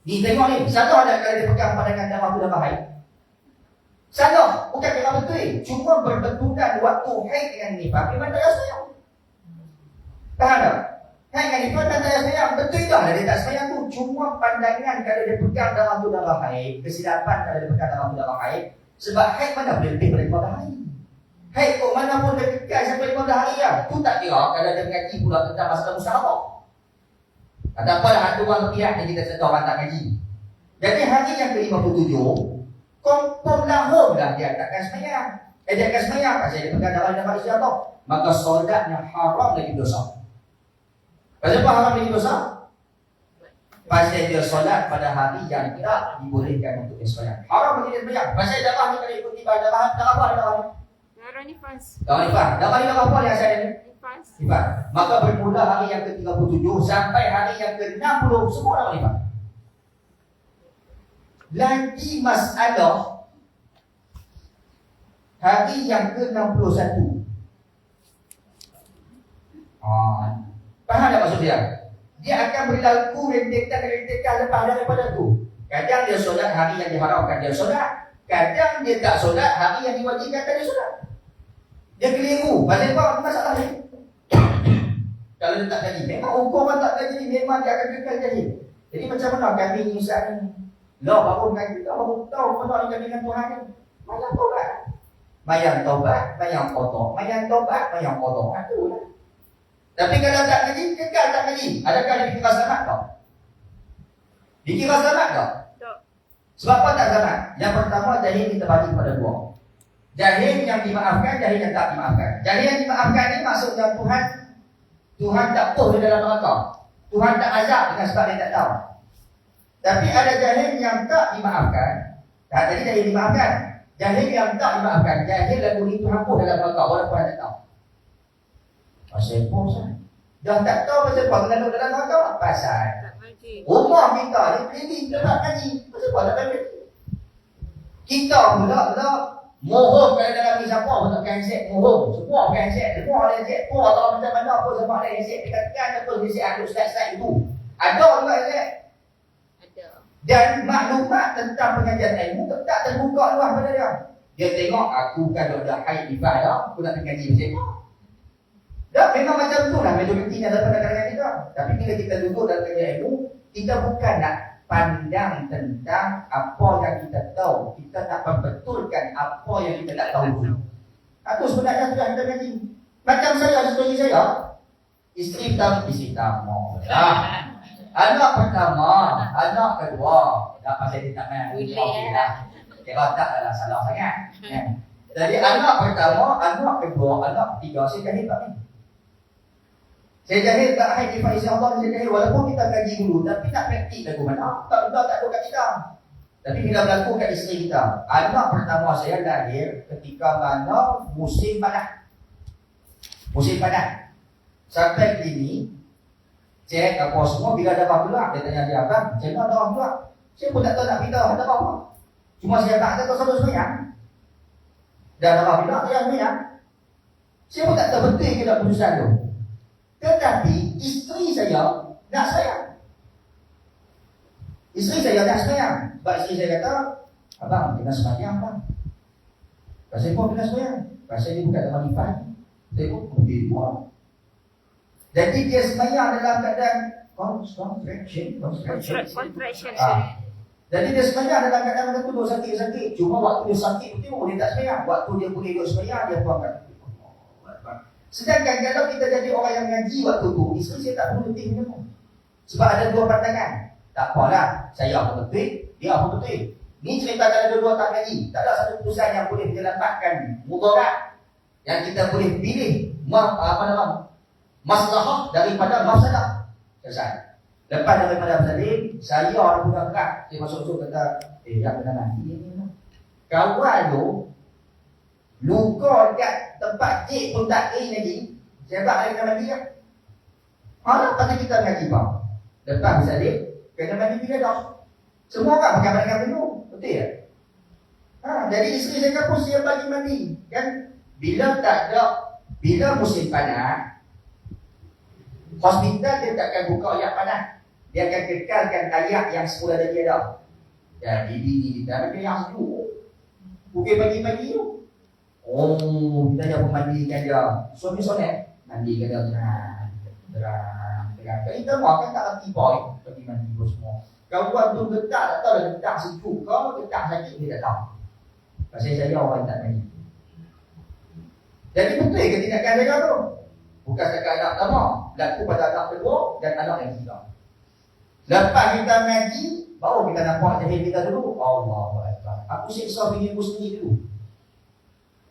Ni tengok ni, salah ada kalau dia pegang pandangan darah tu darah haid. Salah, bukan kena betul. Cuma berbenturan waktu haid dengan nifas memang tak sayang. Faham tak? Haid dengan nifas tak sayang. Betul dah dia tak sayang tu. Cuma pandangan kalau dia pegang darah tu darah haid, kesilapan kalau dia pegang darah tu darah haid. Sebab haid mana boleh lebih daripada haid. Haid kok mana pun dia kekal sampai 15 hari lah. Tu tak kira kalau dia mengaji pula tentang masalah musyawarah. Ada apa dah ada orang pihak ni kita sedar orang tak ngaji. Jadi hari yang ke-57 confirm lahum dah dia takkan semayang. Dia akan semayang pasal dia pegang darah insyaAllah. Maka solatnya haram lagi dosa. Pasal apa haram lagi dosa? Pasal dia solat pada hari yang tidak dibolehkan untuk semayang. Haram lagi dia semayang. Pasal darah ni kalau ikut tiba darah apa darah ni? Darah nifas. Darah nifas. Darah ni darah apa yang saya ni? Nifas. Nifas. Maka bermula hari yang ke-37 sampai hari yang ke-60 semua darah nifas. Lagi masalah hari yang ke-61. Faham tak maksud dia? Dia akan berlaku rentetan lepas daripada tu. Kadang dia solat hari yang diharamkan dia solat. Kadang dia tak solat hari yang diwajibkan dia solat. Dia keliru. Pasal apa masalah ni? Kalau dia tak kaji, memang hukuman tak kaji, memang dia akan kekal kaji. Jadi macam mana kami insan ni? Lah bangunkan kita baru tahu mana kami dengan Tuhan ni. Mayang taubat. Mayang taubat, mayang kotor. Mayang taubat, mayang kotor. Itulah. Tapi kalau tak kaji, kekal tak kaji. Adakah dia dikira selamat tak? Dikira selamat tak? Tak. Sebab apa tak selamat? Yang pertama, jahil kita bagi pada dua. Jahil yang dimaafkan, jahil yang tak dimaafkan. Jahil yang dimaafkan ni maksudnya Tuhan tak puh di dalam neraka. Tuhan tak azab dengan sebab dia tak tahu. Tapi ada jahil yang tak dimaafkan. Jadi jahil dimaafkan. Jahil yang tak dimaafkan. Jahil lagu ni Tuhan puh dalam neraka walaupun dia tak tahu. Pasal apa sah? Dah tak tahu pasal apa kena duduk dalam neraka. Pasal Tak mengaji. rumah kita ni pilih kita nak kaji. Pasal apa tak kaji? Kita pula mohon pada dalam ni siapa pun tak cancel mohon. Semua cancel. Semua ada cancel. Tua tak macam mana pun semua ada cancel. Dekat-dekat apa cancel ada ustaz-ustaz itu. Ada juga cancel. Ada. Dan maklumat tentang pengajian ilmu tak terbuka luas pada dia. Dia tengok aku kan dah haid nifas dah. Aku nak mengaji macam ni. Dah memang macam tu lah majoritinya daripada kalangan kita. Tapi bila kita duduk dalam kajian ilmu, kita bukan nak pandang tentang apa yang kita tahu. Kita nak membetulkan apa yang kita tak tahu. Itu sebenarnya sudah kita ngaji. Macam saya, isteri tamu. Anak pertama, anak kedua. Tak pasal dia tak main. Kira tak adalah salah sangat. Jadi anak pertama, anak kedua, anak ketiga, saya jahil tak ni? Saya jahil tak hai kifah isi Allah, saya jahil. Walaupun kita kaji dulu, tapi tak praktik lagu mana. Tak ada kat kita. Tapi bila berlaku kat isteri kita, anak pertama saya lahir ketika mana musim panas. Musim panas. Sampai kini, cek apa semua, bila ada darah keluar, dia tanya dia, abang, macam mana darah keluar? Saya pun tak tahu nak beritahu ada apa. Cuma saya tak tahu satu semayang. Dan darah keluar, saya semayang. Saya pun tak tahu betul ke tak keputusan tu. Tetapi, isteri saya nak sayang. Isteri saya nak semayang. Sebab isteri saya kata, abang, kena semayang, abang. Pasal pun kena semayang. Pasal dia bukan dalam lipat. Saya pun pergi luar. Jadi dia semayang dalam keadaan contraction. Jadi dia semayang dalam keadaan macam tu, sakit-sakit. Cuma waktu dia sakit tu dia tak semayang. Waktu dia boleh duduk semayang, dia buangkan. Sedangkan kalau kita jadi orang yang mengaji waktu tu, isteri saya tak perlu letih macam tu. Sebab ada dua pandangan. Tak apalah, saya pun letih, dia pun letih. Ni cerita kalau dua-dua tak ngaji. Tak ada satu keputusan yang boleh menyelamatkan mudarat. Yang kita boleh pilih maslahah daripada mafsadah. Selesai. Lepas daripada bersalin, saya orang bukan berat. Saya masuk-masuk kata, yang kena mandi ni. Kawan tu, luka dekat tempat cik pun tak lagi. Saya tak kena mandi kan? Mana pasal kita mengaji bang? Lepas bersalin, kena mandi bila dah. Semua orang pakai mandi dulu. Betul ya? Jadi isteri saya pun siap bagi mandi. Kan? Bila tak ada, bila musim panas, hospital dia takkan buka air panas. Dia akan kekalkan air yang semula tadi ada. Jadi bini kita ada yang sejuk. Bukan pagi-pagi tu. Oh, kita jangan memandikan dia. Suami sonek, mandikan dia terang. Kita makan tak reti boy, pergi mandi pun semua. Kawan tu getak, tak tahu dah getak sejuk ke, getak sakit, dia tak tahu. Pasal saya orang tak mandi. Jadi betul ke tindakan mereka tu? Bukan setakat anak pertama, berlaku pada anak kedua dan anak yang ketiga. Lepas kita mengaji, baru kita nampak jahil kita dulu. Allahuakbar. Aku siksa bini aku sendiri dulu.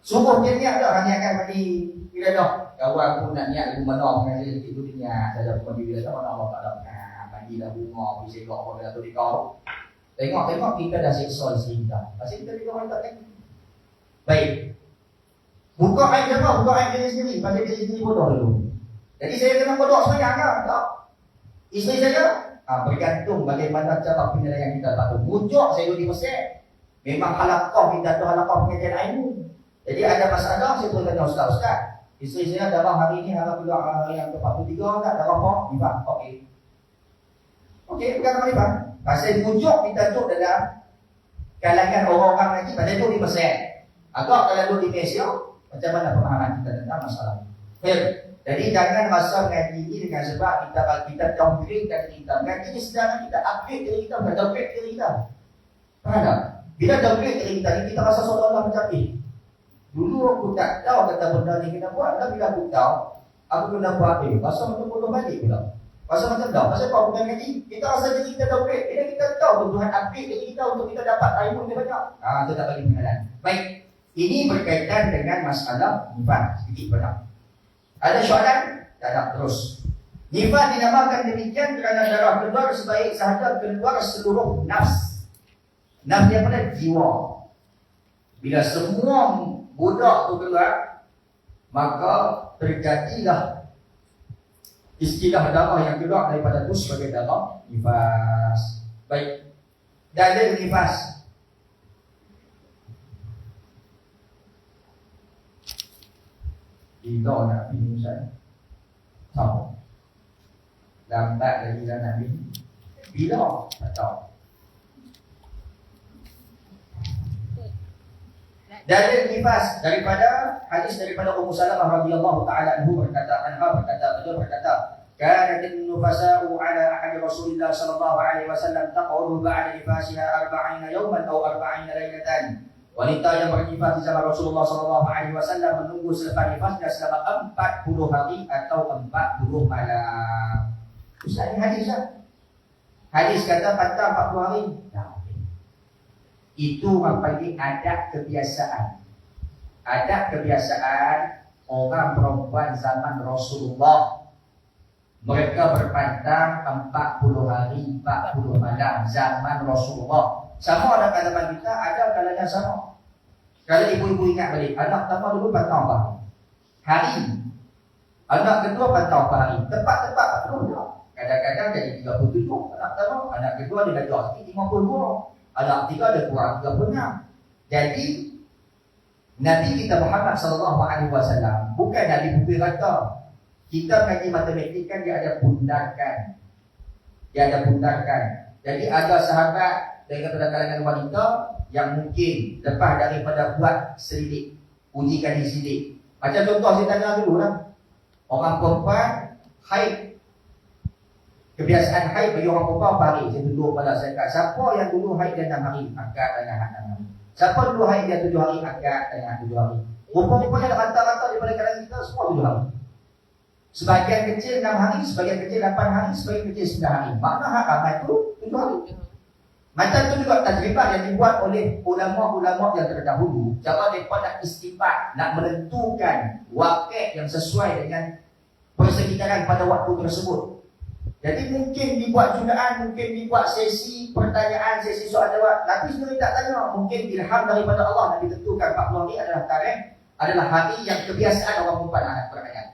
Suruh dia niat dah, hanya akan mandi bila dah. Kawan aku nak niat lagu mana, mengaji sedikit tu dia niat. Saya dah mandi bila dah, mana Allah tak ada. Mandi dah bunga, bisa kau apa bila tu di kau. Tengok kita dah siksa isteri kita. Pasal kita juga orang tak lagi. Baik. Buka air siapa? Buka air diri sendiri. Pasal diri sendiri bodoh dulu. Jadi saya kena bodoh semayang kan? Tak. Isteri saya bergantung bagaimana cara penilaian kita. Tak tahu. Bujuk saya dulu di Mesir. Memang halaqah kita tu halaqah pengajian ilmu. Jadi ada masalah, saya tu tanya ustaz. Isteri saya darah hari ni, darah keluar hari yang ke-43 tak? Darah apa? Lima. Okey. Okey, bukan nama lima. Pasal bujuk kita duduk dalam kalangan orang-orang lagi. Pasal duduk di Mesir. Agak kalau duduk di Malaysia, macam mana pemahaman kita tentang masalah ini? Jadi jangan rasa mengaji ini dengan sebab kita downgrade diri kita. Mengaji ini sedangkan kita upgrade diri kita, bukan downgrade diri kita. Faham tak? Bila downgrade diri kita, kita rasa seolah-olah macam dulu aku tak tahu kata benda ni kena buat. Dan bila aku tahu, aku kena buat rasa macam bodoh balik pula. Rasa macam dah, pasal kau bukan ngaji. Kita rasa diri kita downgrade. Bila kita tahu Tuhan upgrade diri kita untuk kita dapat ilmu lebih banyak. Itu tak bagi pengenalan. Baik. Ini berkaitan dengan masalah nifas. Sedikit banyak. Ada soalan? Tak ada. Terus. Nifas dinamakan demikian kerana darah keluar sebaik sahaja keluar seluruh nafs. Nafs dia pada jiwa. Bila semua budak tu keluar, maka terjadilah istilah darah yang keluar daripada tu sebagai darah nifas. Baik. Dalil nifas. Bila nak minum saya? Tahu. Lambat lagi dah nak minum. Bila? Tak tahu. Dalil nifas daripada hadis daripada Ummu Salamah radhiyallahu taala anhu berkata, beliau berkata, "Kanat an-nufasa'u 'ala ahadi Rasulillah sallallahu alaihi wasallam taq'udu ba'da nifasiha 40 yawman aw 40 laylatan." Wanita yang bernifas di zaman Rasulullah SAW menunggu selepas nifasnya selama 40 hari atau 40 malam. Ustaz, ini hadis tak? Hadis kata patah 40 hari. Nah, itu orang panggil adat kebiasaan. Adat kebiasaan orang perempuan zaman Rasulullah. Mereka berpantang 40 hari, 40 malam zaman Rasulullah. Sama ada kat zaman kita, ada kalanya sama. Kalau ibu-ibu ingat balik, anak pertama dulu pantang apa hari. Anak kedua pantang apa hari. Tepat-tepat 40 dah. Kadang-kadang jadi 37 anak pertama. Anak kedua dia dah jauh sikit 52. Anak ketiga ada kurang 36. Jadi Nabi kita Muhammad SAW bukan Nabi bukti rata. Kita mengaji matematik kan dia ada pundakan. Dia ada pundakan. Jadi ada sahabat daripada kalangan wanita yang mungkin lepas daripada buat selidik, ujikan di selidik. Macam contoh saya tanya dulu lah. Orang perempuan haid. Kebiasaan haid bagi orang perempuan apa hari? Saya duduk pada saya kata, siapa yang dulu haid dia 6 hari? Angkat dengan 6 hari. Siapa dulu haid dia 7 hari? Angkat dengan 7 hari. Rupa-rupanya ada rata-rata daripada kalangan kita semua 7 hari. Sebagian kecil 6 hari, sebagian kecil 8 hari, sebagian kecil 9 hari. Makna hak ramai itu 7 hari. Macam tu juga tajribah yang dibuat oleh ulama-ulama yang terdahulu. Cara mereka nak istifat, nak menentukan wakil yang sesuai dengan persekitaran pada waktu tersebut. Jadi mungkin dibuat junaan, mungkin dibuat sesi pertanyaan, sesi soal jawab. Tapi sebenarnya tak tanya. Mungkin ilham daripada Allah nak ditentukan 40 hari adalah tarikh, adalah hari yang kebiasaan orang perempuan anak berkaitan.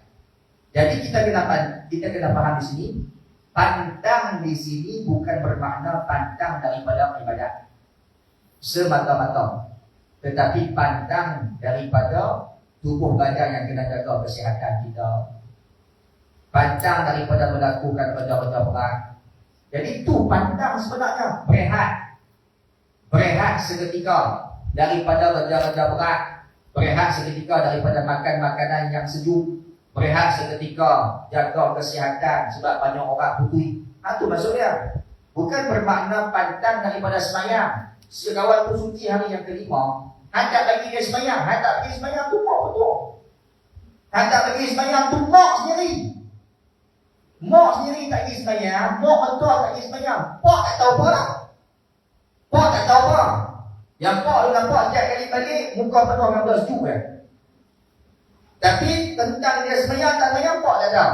Jadi kita kena faham di sini. Pantang di sini bukan bermakna pantang daripada ibadat semata-mata, tetapi pantang daripada tubuh badan yang kena jaga kesihatan kita. Pantang daripada melakukan kerja-kerja berat. Jadi itu pantang sebenarnya. Berehat seketika daripada kerja-kerja berat. Berehat seketika daripada makan makanan yang sejuk. Berehat seketika, jaga kesihatan sebab banyak orang putih. Itu maksudnya. Bukan bermakna pantang daripada semayang. Sekawal tu suci hari yang kelima, hendak bagi dia semayang. Hendak bagi semayang tu mak betul. Hendak bagi semayang tu mak sendiri. Mak sendiri tak pergi semayang. Mak betul tak pergi semayang. Pak tak tahu apa lah. Pak tak tahu apa. Yang pak dengan pak setiap kali balik, muka penuh dengan belas sejuk kan. Tapi tentang dia semayang tak semayang, pak tak tahu.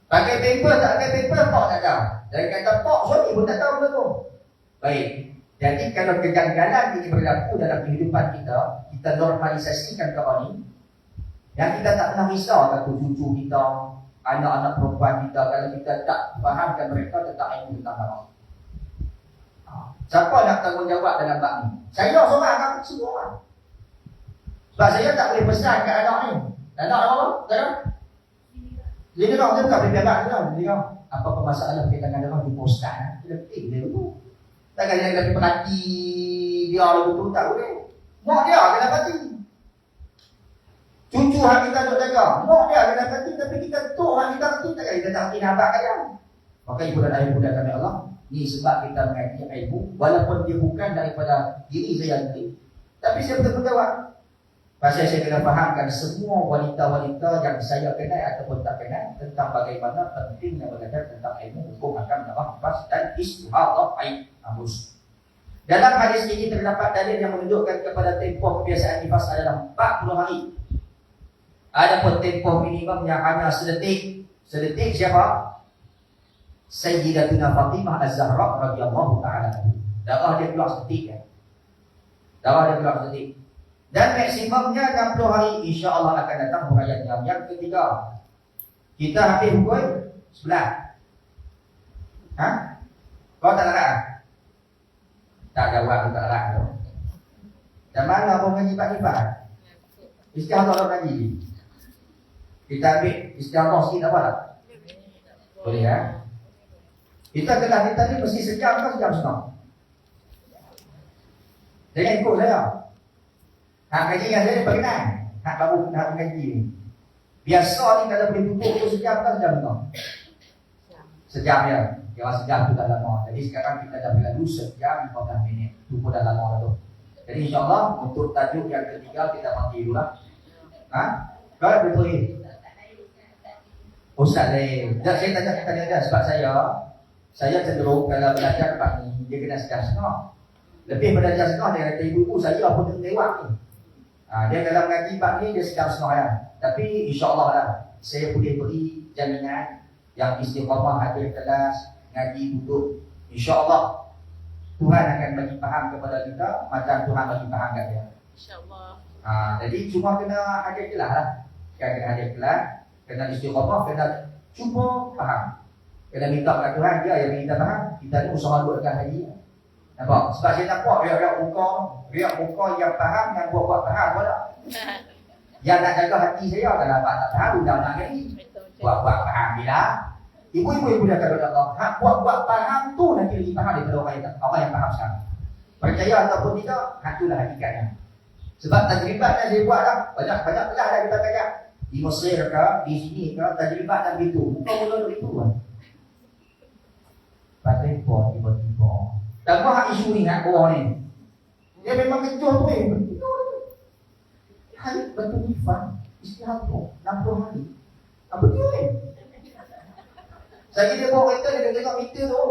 Pakai paper tak pakai paper, pak tak tahu. Dan kata pak, suami pun tak tahu betul. Baik. Jadi kalau kegagalan ini berlaku dalam kehidupan kita, kita normalisasikan perkara ini. Dan kita tak pernah risau kata cucu kita, anak-anak perempuan kita, kalau kita tak fahamkan mereka tentang ilmu tentang haram. Siapa nak tanggungjawab dalam bab ni? Saya seorang, kamu semua orang. Sebab saya tak boleh pesan kat anak ni. Anak apa? Saya? Dia orang tu tak boleh biarkan dia. Apa masalah berkaitan dengan orang jumpa ustaz? Dia letih dia dulu. Takkan dia nak perhati dia lalu tu, tak boleh. Mak dia kena perhati. Cucu hak kita duk jaga. Mak dia kena perhati, tapi kita tu hak kita perhati, takkan kita tak perhati nampak kaya. Maka ibu dan ayah muda kami Allah, ni sebab kita mengaji ilmu, walaupun dia bukan daripada diri saya sendiri. Tapi saya betul-betul jawab. Pasal saya kena fahamkan semua wanita-wanita yang saya kenal ataupun tak kenal tentang bagaimana pentingnya belajar tentang ilmu hukum akam nafas dan istihadah haid ambus. Dalam hadis ini terdapat dalil yang menunjukkan kepada tempoh kebiasaan nifas adalah 40 hari. Adapun tempoh minimum yang hanya sedetik. Sedetik siapa? Sayyidatuna Fatimah Az-Zahra radhiyallahu taala. Darah dia keluar sedetik kan. Darah dia keluar sedetik. Dan maksimumnya 60 hari, insya-Allah akan datang huraiannya. Yang ketiga, kita habis pukul 11. Kau tak larang? Tak jawab, tak larang. Dan mana kau mengaji Pak Nifat? Istiadah kau mengaji. Kita ambil istiadah sikit apa tak? Boleh ya? Kita kelas kita ni mesti sejam ke sejam setengah? Jangan ikut saya. Hak kaji yang saya berkenan. Hak baru nak mengaji ni. Biasa ni kalau boleh tutup tu sejam kan sejam tak? Sejam ya. Yang sejam tu dah lama. Jadi sekarang kita dah berlalu sejam 15 minit. Itu pun dah lama tu. Jadi insyaAllah untuk tajuk yang ketiga kita mati dulu lah. Kalau betul ni Ustaz saya tanya dia sebab saya cenderung kalau belajar Pak ni dia kena sedar setengah. Lebih belajar setengah dia kata ibu saya pun terlewat ni. Dia kalau mengaji Pak ni dia sedar setengah lah. Tapi insyaAllah lah saya boleh beri jaminan yang istiqamah hadir kelas ngaji duduk, insyaAllah Tuhan akan bagi faham kepada kita macam Tuhan bagi faham kat dia. InsyaAllah. Jadi cuma kena hadir kelas lah. Kena hadir kelas, kena istiqamah, kena cuba faham. Kena minta kepada Tuhan, dia yang kita faham. Kita ni usaha buatkan hari. Nampak? Sebab saya nampak riak muka yang faham, yang buat faham pula. Yang nak jaga hati saya kalau abang tak faham, undang-undang ni. Buat faham dia lah. Ibu-ibu dah kata Allah, hak buat faham tu nanti lagi faham daripada orang yang faham sekarang. Percaya ataupun tidak, hak itulah hakikatnya. Sebab tajribat yang saya buat lah, banyak kelas dah kita kajak. Di Mesir ke, di sini ke, tajribat dan begitu. Bukan mula begitu kan. Pakai pun tiba-tiba. Dan hak isu ni, hak bawah ni. Dia memang kecoh tu hari betul nifan, istihad tu, 60 hari. Apa dia ni? Saya dia bawa kereta, dia tengok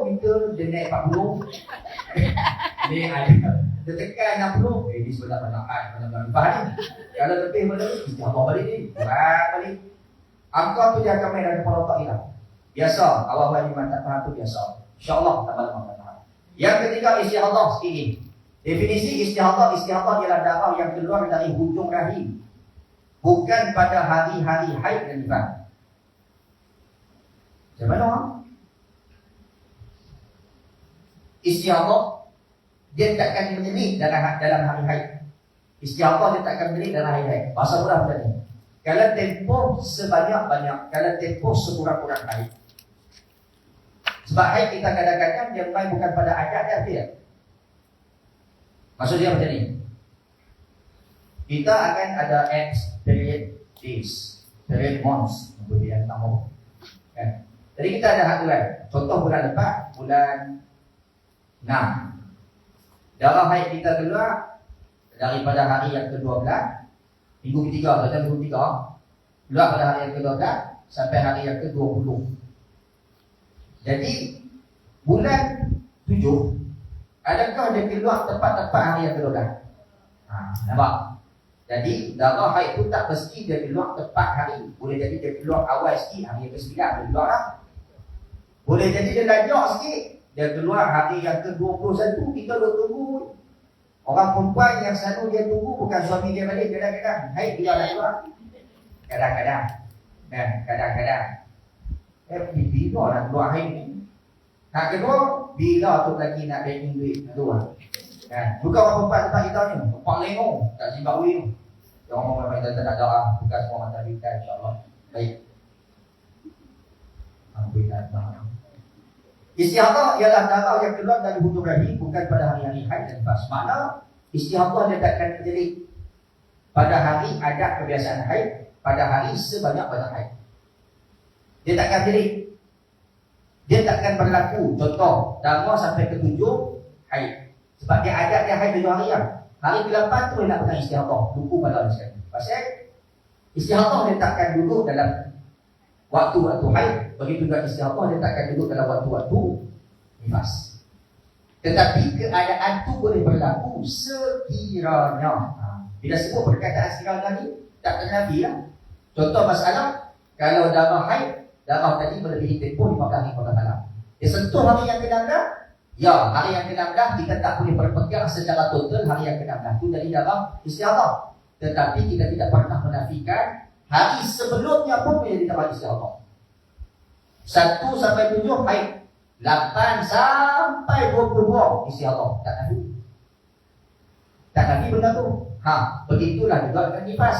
meter dia naik 40. Ni ada. Dia tekan 60. Ini sebelah banyak bahan ni. Kalau lebih pada ni, kita bawa balik ni. Buat balik. Angka tu dia akan main dalam kepala otak kita. Biasa. Awal-awal iman tak faham tu biasa. InsyaAllah tak malam tak faham. Yang ketiga istihadah sikit. Definisi istihadah ialah darah yang keluar dari hujung rahim. Bukan pada hari-hari haid dan nifas. Macam mana? Istihadah dia takkan menjerit dalam hari haid. Istihadah dia takkan menjerit dalam hari haid. Bahasa mudah macam ni. Kalau tempoh sebanyak-banyak, kalau tempoh sekurang-kurang haid. Sebab haid kita kadang-kadang dia main bukan pada adat dia. Maksud dia macam ni. Kita akan ada X period days, period months, kemudian nama. Kan? Jadi kita ada hak kan. Contoh bulan lepas, bulan 6. Darah haid kita keluar daripada hari yang ke-12, minggu ketiga atau minggu ketiga, keluar pada hari yang ke-12 sampai hari yang ke-20. Jadi bulan 7, adakah dia keluar tepat-tepat hari yang ke-12? Nampak? Jadi darah haid tu tak mesti dia keluar tepat hari. Boleh jadi dia keluar awal sikit, hari yang ke-9 dia keluar lah. Boleh jadi dia lajak sikit, dia keluar hari yang ke-21, kita duk tunggu. Orang perempuan yang selalu dia tunggu bukan suami dia balik, kadang-kadang haid dia dah keluar. Kadang-kadang. Kan? Kadang-kadang. Bila nak keluar haid ni? Nak kedua, bila tu lagi nak banking duit keluar. Kan? Bukan orang perempuan tempat kita ni, tempat lengong, tak Zimbabwe ni. Yang orang memang kita tak doa, bukan semua mata kita, insyaAllah. Baik. Alhamdulillah. Istihadah ialah darah yang keluar dari hujung rahim, bukan pada hari-hari haid dan nifas. Makna istihadah dia takkan terjadi pada hari adat kebiasaan haid, pada hari sebanyak-banyak haid. Dia takkan terjadi. Dia takkan berlaku. Contoh, darah sampai ke-7 haid. Sebab dia adat dia haid 7 hari lah. Hari ke-8 tu dia nak pegang istihadah. Lupa pada orang sekali. Pasal istihadah dia takkan duduk dalam waktu-waktu haid. Begitu juga istihadah dia takkan duduk dalam waktu-waktu nifas. Tetapi keadaan tu boleh berlaku sekiranya. Bila sebut perkataan sekiranya ni, tak kena Nabi lah. Contoh masalah, kalau darah haid, darah tadi melebihi tempoh 15 hari pada malam. Dia sentuh hari yang ke-16, ya, hari yang ke-16 kita tak boleh berpegang secara total hari yang ke-16. Itu dari darah istihadah. Tetapi kita tidak pernah menafikan hari sebelumnya pun boleh jadi darah istihadah. 1 sampai 7 haid, 8 sampai 22 istihadah. Tak nabi. Tak nabi benda tu. Begitulah juga dengan nifas.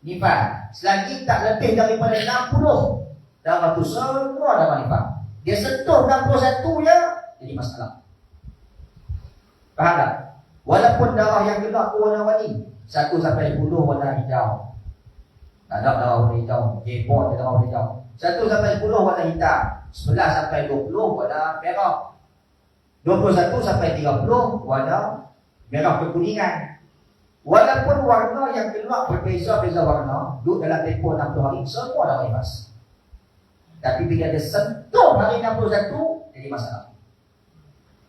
Nifas, selagi tak lebih daripada 60, darah tu semua darah nifas. Dia sentuh 61 je, jadi masalah. Faham tak? Walaupun darah yang keluar tu warna-warni, 1 sampai 10 warna hijau. Tak ada darah warna hijau, jepot dia darah warna hijau. 1 sampai 10 warna hitam, 11 sampai 20 warna merah, 21 sampai 30 warna merah kekuningan. Walaupun warna yang keluar berbeza-beza warna, duduk dalam tempoh 60 hari, semua dah bebas. Tapi bila dia sentuh hari 61, jadi masalah.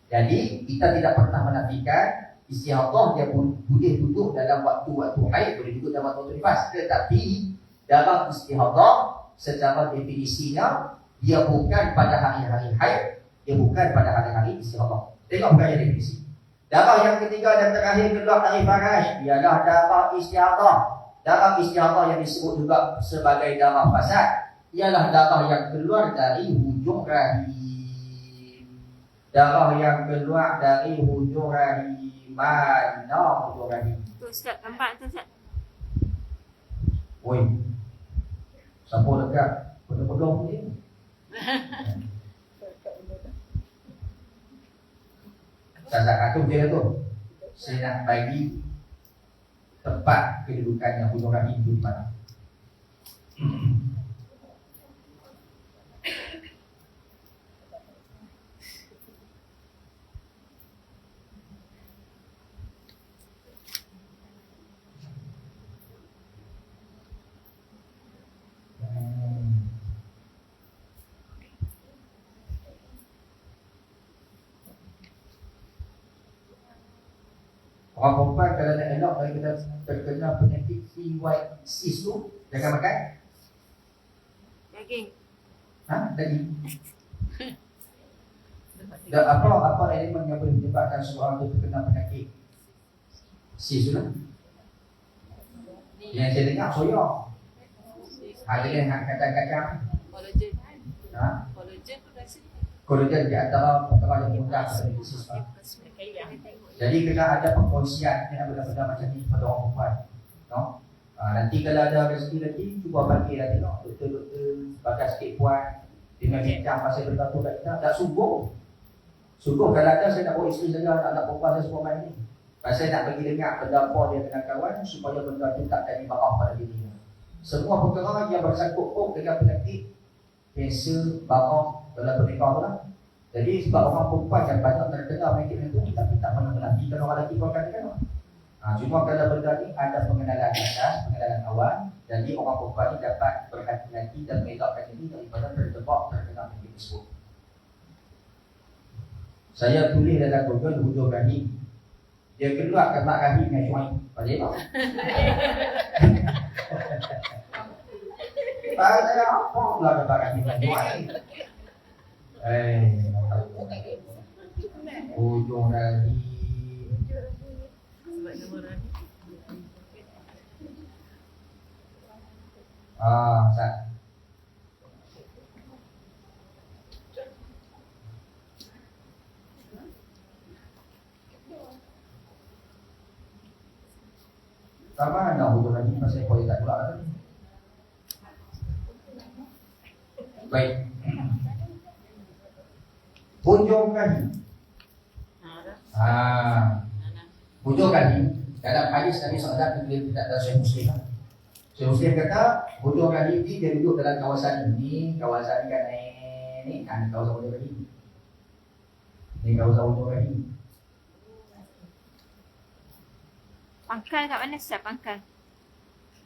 Jadi, kita tidak pernah menafikan istihadah dia boleh duduk dalam waktu-waktu haid, boleh duduk dalam waktu nifas. Tetapi, dalam istihadah, secara definisinya, dia bukan pada hari-hari haid, dia bukan pada hari-hari istihadah. Tengok bukannya definisi. Darah yang ketiga dan terakhir keluar dari faraj ialah darah istihadah. Darah istihadah yang disebut juga sebagai darah fasad ialah darah yang keluar dari hujung rahim. Darah yang keluar dari hujung rahim. Mana hujung rahim? Tu Ustaz, nampak tu Ustaz? Oi. Siapa dekat? Penuh-penuh ni. Saya atur dia tu. Saya nak bagi tempat kedudukan yang hujung rahim itu di mana. Orang perempuan kalau nak elok kalau kita terkena penyakit CYC tu, jangan makan Daging. daging. Dan apa elemen yang boleh menyebabkan seorang tu terkena penyakit CYC tu lah? Yang saya dengar soya. Ada yang kacang-kacang. Kolagen. Ha? Kolagen tu rasa Kolagen di antara perkara yang mudah sebagai CYC. Jadi kena ada perkongsian yang benda-benda macam ni pada orang perempuan. No? Nanti kalau ada rezeki lagi, cuba bagi lah tengok doktor-doktor bagai sikit puan dengan bincang pasal benda tu kat kita. Tak sungguh. Sungguh kalau ada saya nak bawa isteri saya, anak perempuan saya semua main ni. Pasal nak bagi dengar pendapat dia dengan kawan supaya benda tu tak jadi barang pada diri dia. Semua perkara yang bersangkut dengan penyakit kanser, barang dalam pernikahan tu lah. Jadi sebab orang perempuan yang banyak terkena penyakit itu, tapi tak pernah menafikan orang lelaki pun akan terkena. Cuma kalau benda ni ada pengenalan atas, pengenalan awal, jadi orang perempuan ni dapat berhati-hati dan mengelakkan diri daripada terjebak terkena penyakit tersebut. Saya tulis dalam Google hujung rahim. Dia keluar ke mak rahim yang syuai. Pada tak? Saya apa pula ke mak rahim yang syuai? Hujung rahim. sebab nama rahim. Ustaz. Sama ada hujung rahim pasal kau tak keluar kan? Baik. Hujung rahim. Hujung rahim dalam hadis Nabi SAW kita ada Syekh Muslim. Syekh Muslim kata hujung rahim ni dia duduk dalam kawasan ini, kawasan kan ni kan kawasan hujung rahim. Ini kawasan hujung rahim. Pangkal kat mana Ustaz? Pangkal.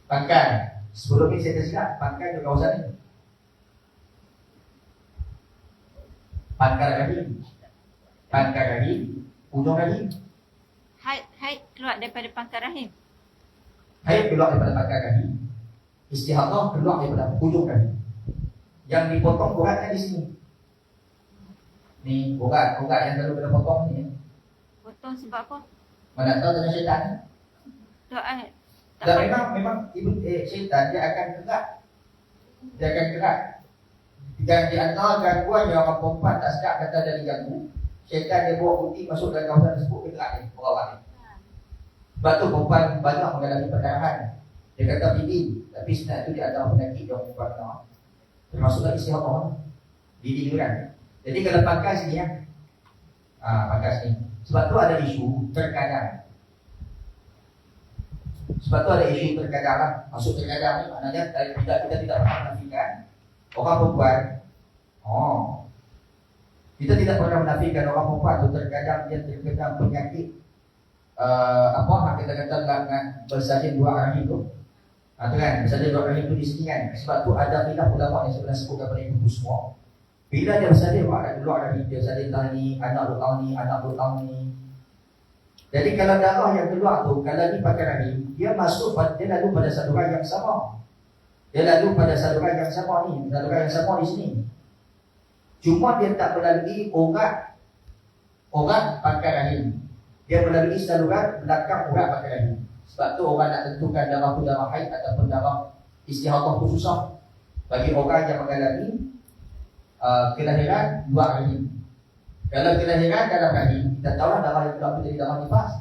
Pangkal. Sebelum ni saya tersilap pangkal di kawasan ni. Pangkal rahim. Pangkal rahim, hujung rahim. Haid keluar daripada pangkal rahim. Haid keluar daripada pangkal rahim. Istihadah keluar daripada hujung rahim. Yang dipotong uratnya di sini. Ni urat yang selalu kena potong ni. Potong sebab apa? Mana tahu dengan syaitan. Doa. Dan memang syaitan dia akan kerat. Dia akan kerat. Dan di antara gangguan yang orang perempuan tak sedap kata dari ganggu, syaitan dia bawa putih masuk dalam kawasan tersebut, dia kerat dia, berawak dia. Sebab tu perempuan banyak mengalami perdarahan. Dia kata bibi, tapi sebenarnya itu dia ada penyakit yang perempuan kena. Termasuk lagi istihadah. Bibi tu kan. Jadi kalau pangkal sini ya. Pangkal sini. Sebab tu ada isu terkadang. Sebab tu ada isu terkadang lah. Masuk terkadang ni maknanya kita tidak pernah menafikan orang perempuan. Kita tidak pernah menafikan orang perempuan tu terkadang dia terkena penyakit apa kita kata nak bersalin dua rahim tu. Tu kan, bersalin dua rahim tu di sini kan. Sebab tu ada khilaf ulama yang sebenarnya sebut kepada ibu semua. Bila dia bersalin, ada keluar rahim dia salin tahun ni, anak 2 tahun ni, anak 2 tahun ni. Jadi kalau darah yang keluar tu, kalau ni pakai rahim, dia masuk, dia lalu pada saluran yang sama. Dia lalu pada saluran yang sama ni, saluran yang sama di sini. Cuma dia tak melalui orang pakai rahim. Dia melalui saluran belakang urat pakai rahim. Sebab tu orang nak tentukan darah tu darah haid ataupun darah istihadah tu susah. Bagi orang yang mengalami kelahiran luar rahim. Kalau kelahiran dalam rahim, kita tahu lah darah yang keluar tu jadi darah nifas.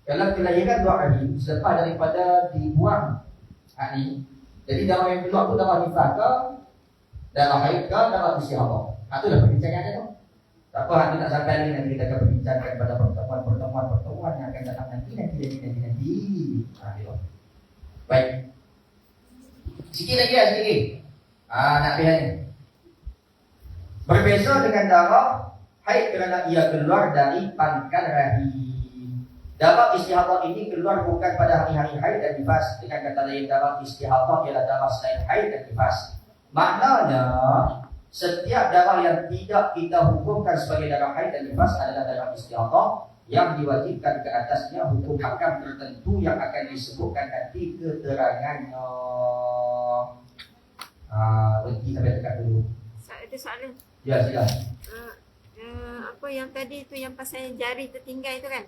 Kalau kelahiran luar rahim, selepas daripada dibuang ni, jadi darah yang keluar tu darah nifas ke, darah haid ke, darah istihadah. Itulah perbincangan dia tu. Tak apa, nanti tak sampai ni, nanti kita akan berbincangkan pada pertemuan yang akan datang nanti. Baik. Sikit lagi. Nak pihak ni. Berbeza dengan darah haid kerana ia keluar dari pangkal rahim. Darah istihadah ini keluar bukan pada hari-hari haid dan nifas. Dengan kata lain, darah istihadah ialah darah selain haid dan nifas. Maknanya setiap darah yang tidak kita hukumkan sebagai darah haid dan nifas adalah darah istihadah yang diwajibkan ke atasnya hukum hakam tertentu yang akan disebutkan nanti keterangannya. Berhenti sampai dekat dulu. Ada soalan. Ya, sila. Apa yang tadi tu yang pasal jari tertinggal itu kan?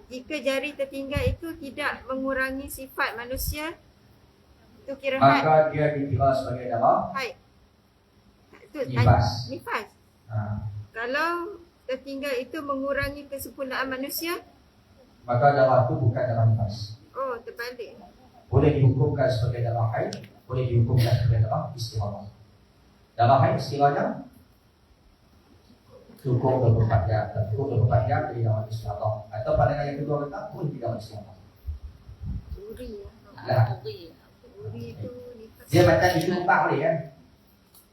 Jika jari tertinggal itu tidak mengurangi sifat manusia, itu kira haid. Maka dia dikira sebagai darah Haid. Itu nifas. Nifas. Kalau tertinggal itu mengurangi kesempurnaan manusia, Maka darah itu bukan darah nifas. oh terbalik. Boleh dihukumkan sebagai darah haid, boleh dihukumkan sebagai darah istihadah. Darah haid istilahnya cukup 24 jam, cukup 24 jam jadi darah istihadah. Atau pandangan yang kedua kata pun tidak darah istihadah. Uri Lah. Uri itu nifas. Dia macam isu empat boleh kan?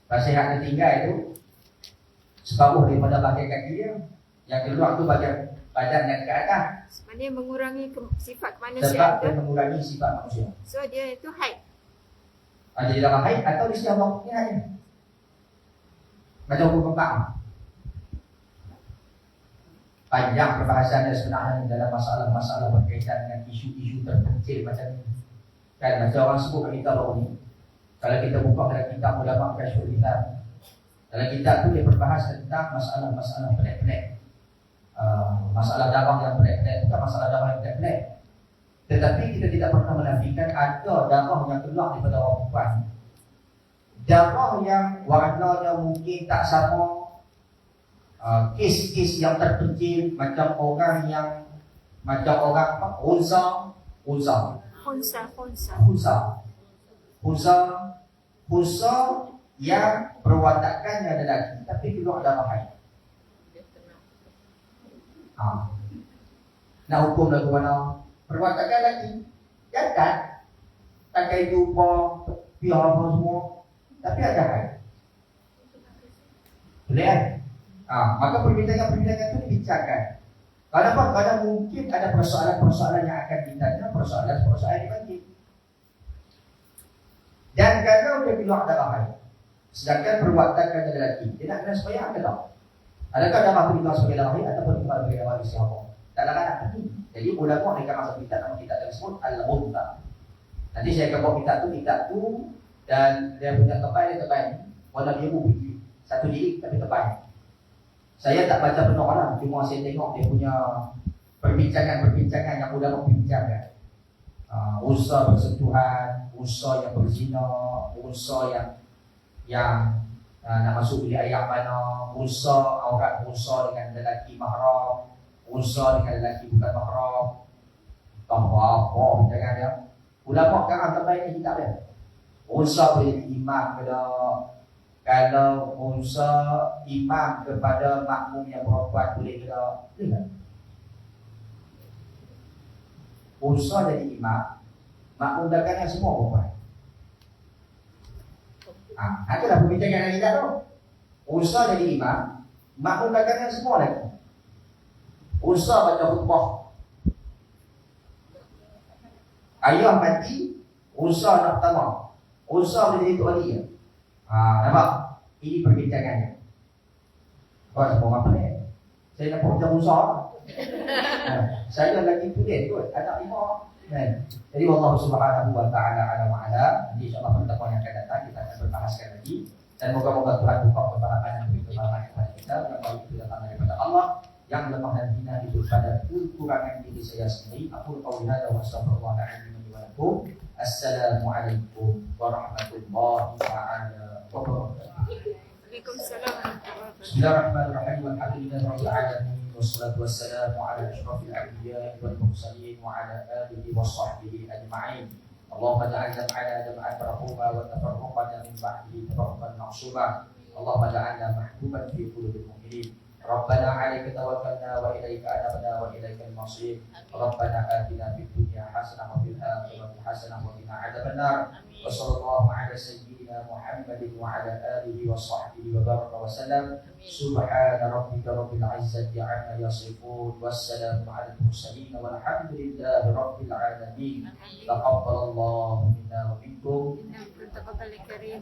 Pasal yang tertinggal itu separuh daripada bahagian kaki dia, yang keluar tu bahagian badan yang ke atas. Sebenarnya mengurangi sifat kemanusiaan Sebab tu. dia mengurangi sifat manusia. So dia itu haid. Jadi darah haid atau istihadah ni hanya macam hukum empat. Panjang perbahasannya sebenarnya dalam masalah-masalah berkaitan dengan isu-isu terpencil macam ni. Kan macam orang sebut kat kita baru ni, kalau kita buka dalam kitab ulama Kashful Hitam, dalam kitab tu dia berbahas tentang masalah-masalah pelik-pelik. Masalah darah yang pelik-pelik, bukan masalah darah yang pelik-pelik. Tetapi kita tidak pernah menafikan ada darah yang keluar daripada orang perempuan. Darah yang warnanya mungkin tak sama, kes-kes yang terpencil macam orang unsa yang perwatakannya lelaki tapi keluar darah haid. Nak hukum lagu mana? Perwatakan lelaki jantan, pakai jubah, biar apa semua, tapi ada haid. Boleh kan? Maka perbincangan-perbincangan itu dibincangkan. Kenapa? Kerana mungkin ada persoalan-persoalan yang akan ditanya, persoalan-persoalan yang nanti. Dan kalau dia keluar darah haid, sedangkan perwatakan lelaki, dia nak kena sembahyang ke tak? Adakah darah itu dikeluar sebagai darah haid ataupun dikeluar sebagai darah istihadah? Tak ada nak pergi. Jadi ulama mereka masuk kitab nama kitab tersebut Al-Muntah. Nanti saya akan bawa kitab tu dan dia punya tebal warna biru biji. Satu jilid tapi tebal. Saya tak baca penuh lah, cuma saya tengok dia punya perbincangan yang ulama bincangkan. Usaha bersentuhan, usaha yang berzina, usaha yang nak masuk bilik air mana, usaha aurat usaha dengan lelaki mahram, usaha dengan lelaki bukan mahram. Apa bincangan dia. Ulama sekarang terbaik ni kitab dia. Usaha boleh jadi imam ke tak? Kalau usaha imam kepada makmum yang perempuan boleh ke tak? Boleh tak? Usaha jadi imam, makmum belakangnya semua perempuan. Itulah perbincangan kita tu. Usaha jadi imam, makmum belakangnya semua lagi. Usaha baca khutbah. Ayah mati, usaha nak pertama. Usaha boleh jadi tok wali ya. Nampak? Ini perbincangannya. Kau semua apa ni? Saya nak pergi usaha. Saya lagi tulis kot, anak 5. Jadi Allah Subhanahu wa taala ala wa ala. Nanti insya-Allah pertemuan yang akan datang kita akan berbahaskan lagi. Dan moga-moga Tuhan buka kebahagiaan dan beri kebahagiaan kepada kita yang baik itu datang daripada Allah, yang lemah dan hina itu pada kekurangan diri saya sendiri. Aku qauli hadza wa astaghfirullahaladzim wa lakum. Assalamualaikum warahmatullahi taala wabarakatuh. Waalaikumsalam warahmatullahi wabarakatuh. Bismillahirrahmanirrahim. Alhamdulillahirabbil alamin. Wassalatu wassalamu ala asyrafil anbiya'i wal mursalin wa ala alihi washabbihi ajma'in. Allahumma ja'alna ma'ana jam'an marhuma wa tafarraqana min ba'dihi tafarruqan ma'suma. Allahumma ja'alna mahbuban fi qulubil mu'minin. Rabbana 'alaika tawakkalna wa ilaika anabna wa ilaikal masir. Rabbana atina fid dunya hasanah wa fil akhirati hasanah wa qina adzabannar. Wa sallallahu ala sayyidina Muhammadin wa ala alihi wa sahbihi wa baraka wa sallam. Subhana rabbika rabbil izzati 'amma yasifun. Wassalamu ala al-mursalin walhamdulillahi rabbil alamin. Taqabbalallahu minna wa minkum. Innahu taqabbal karim.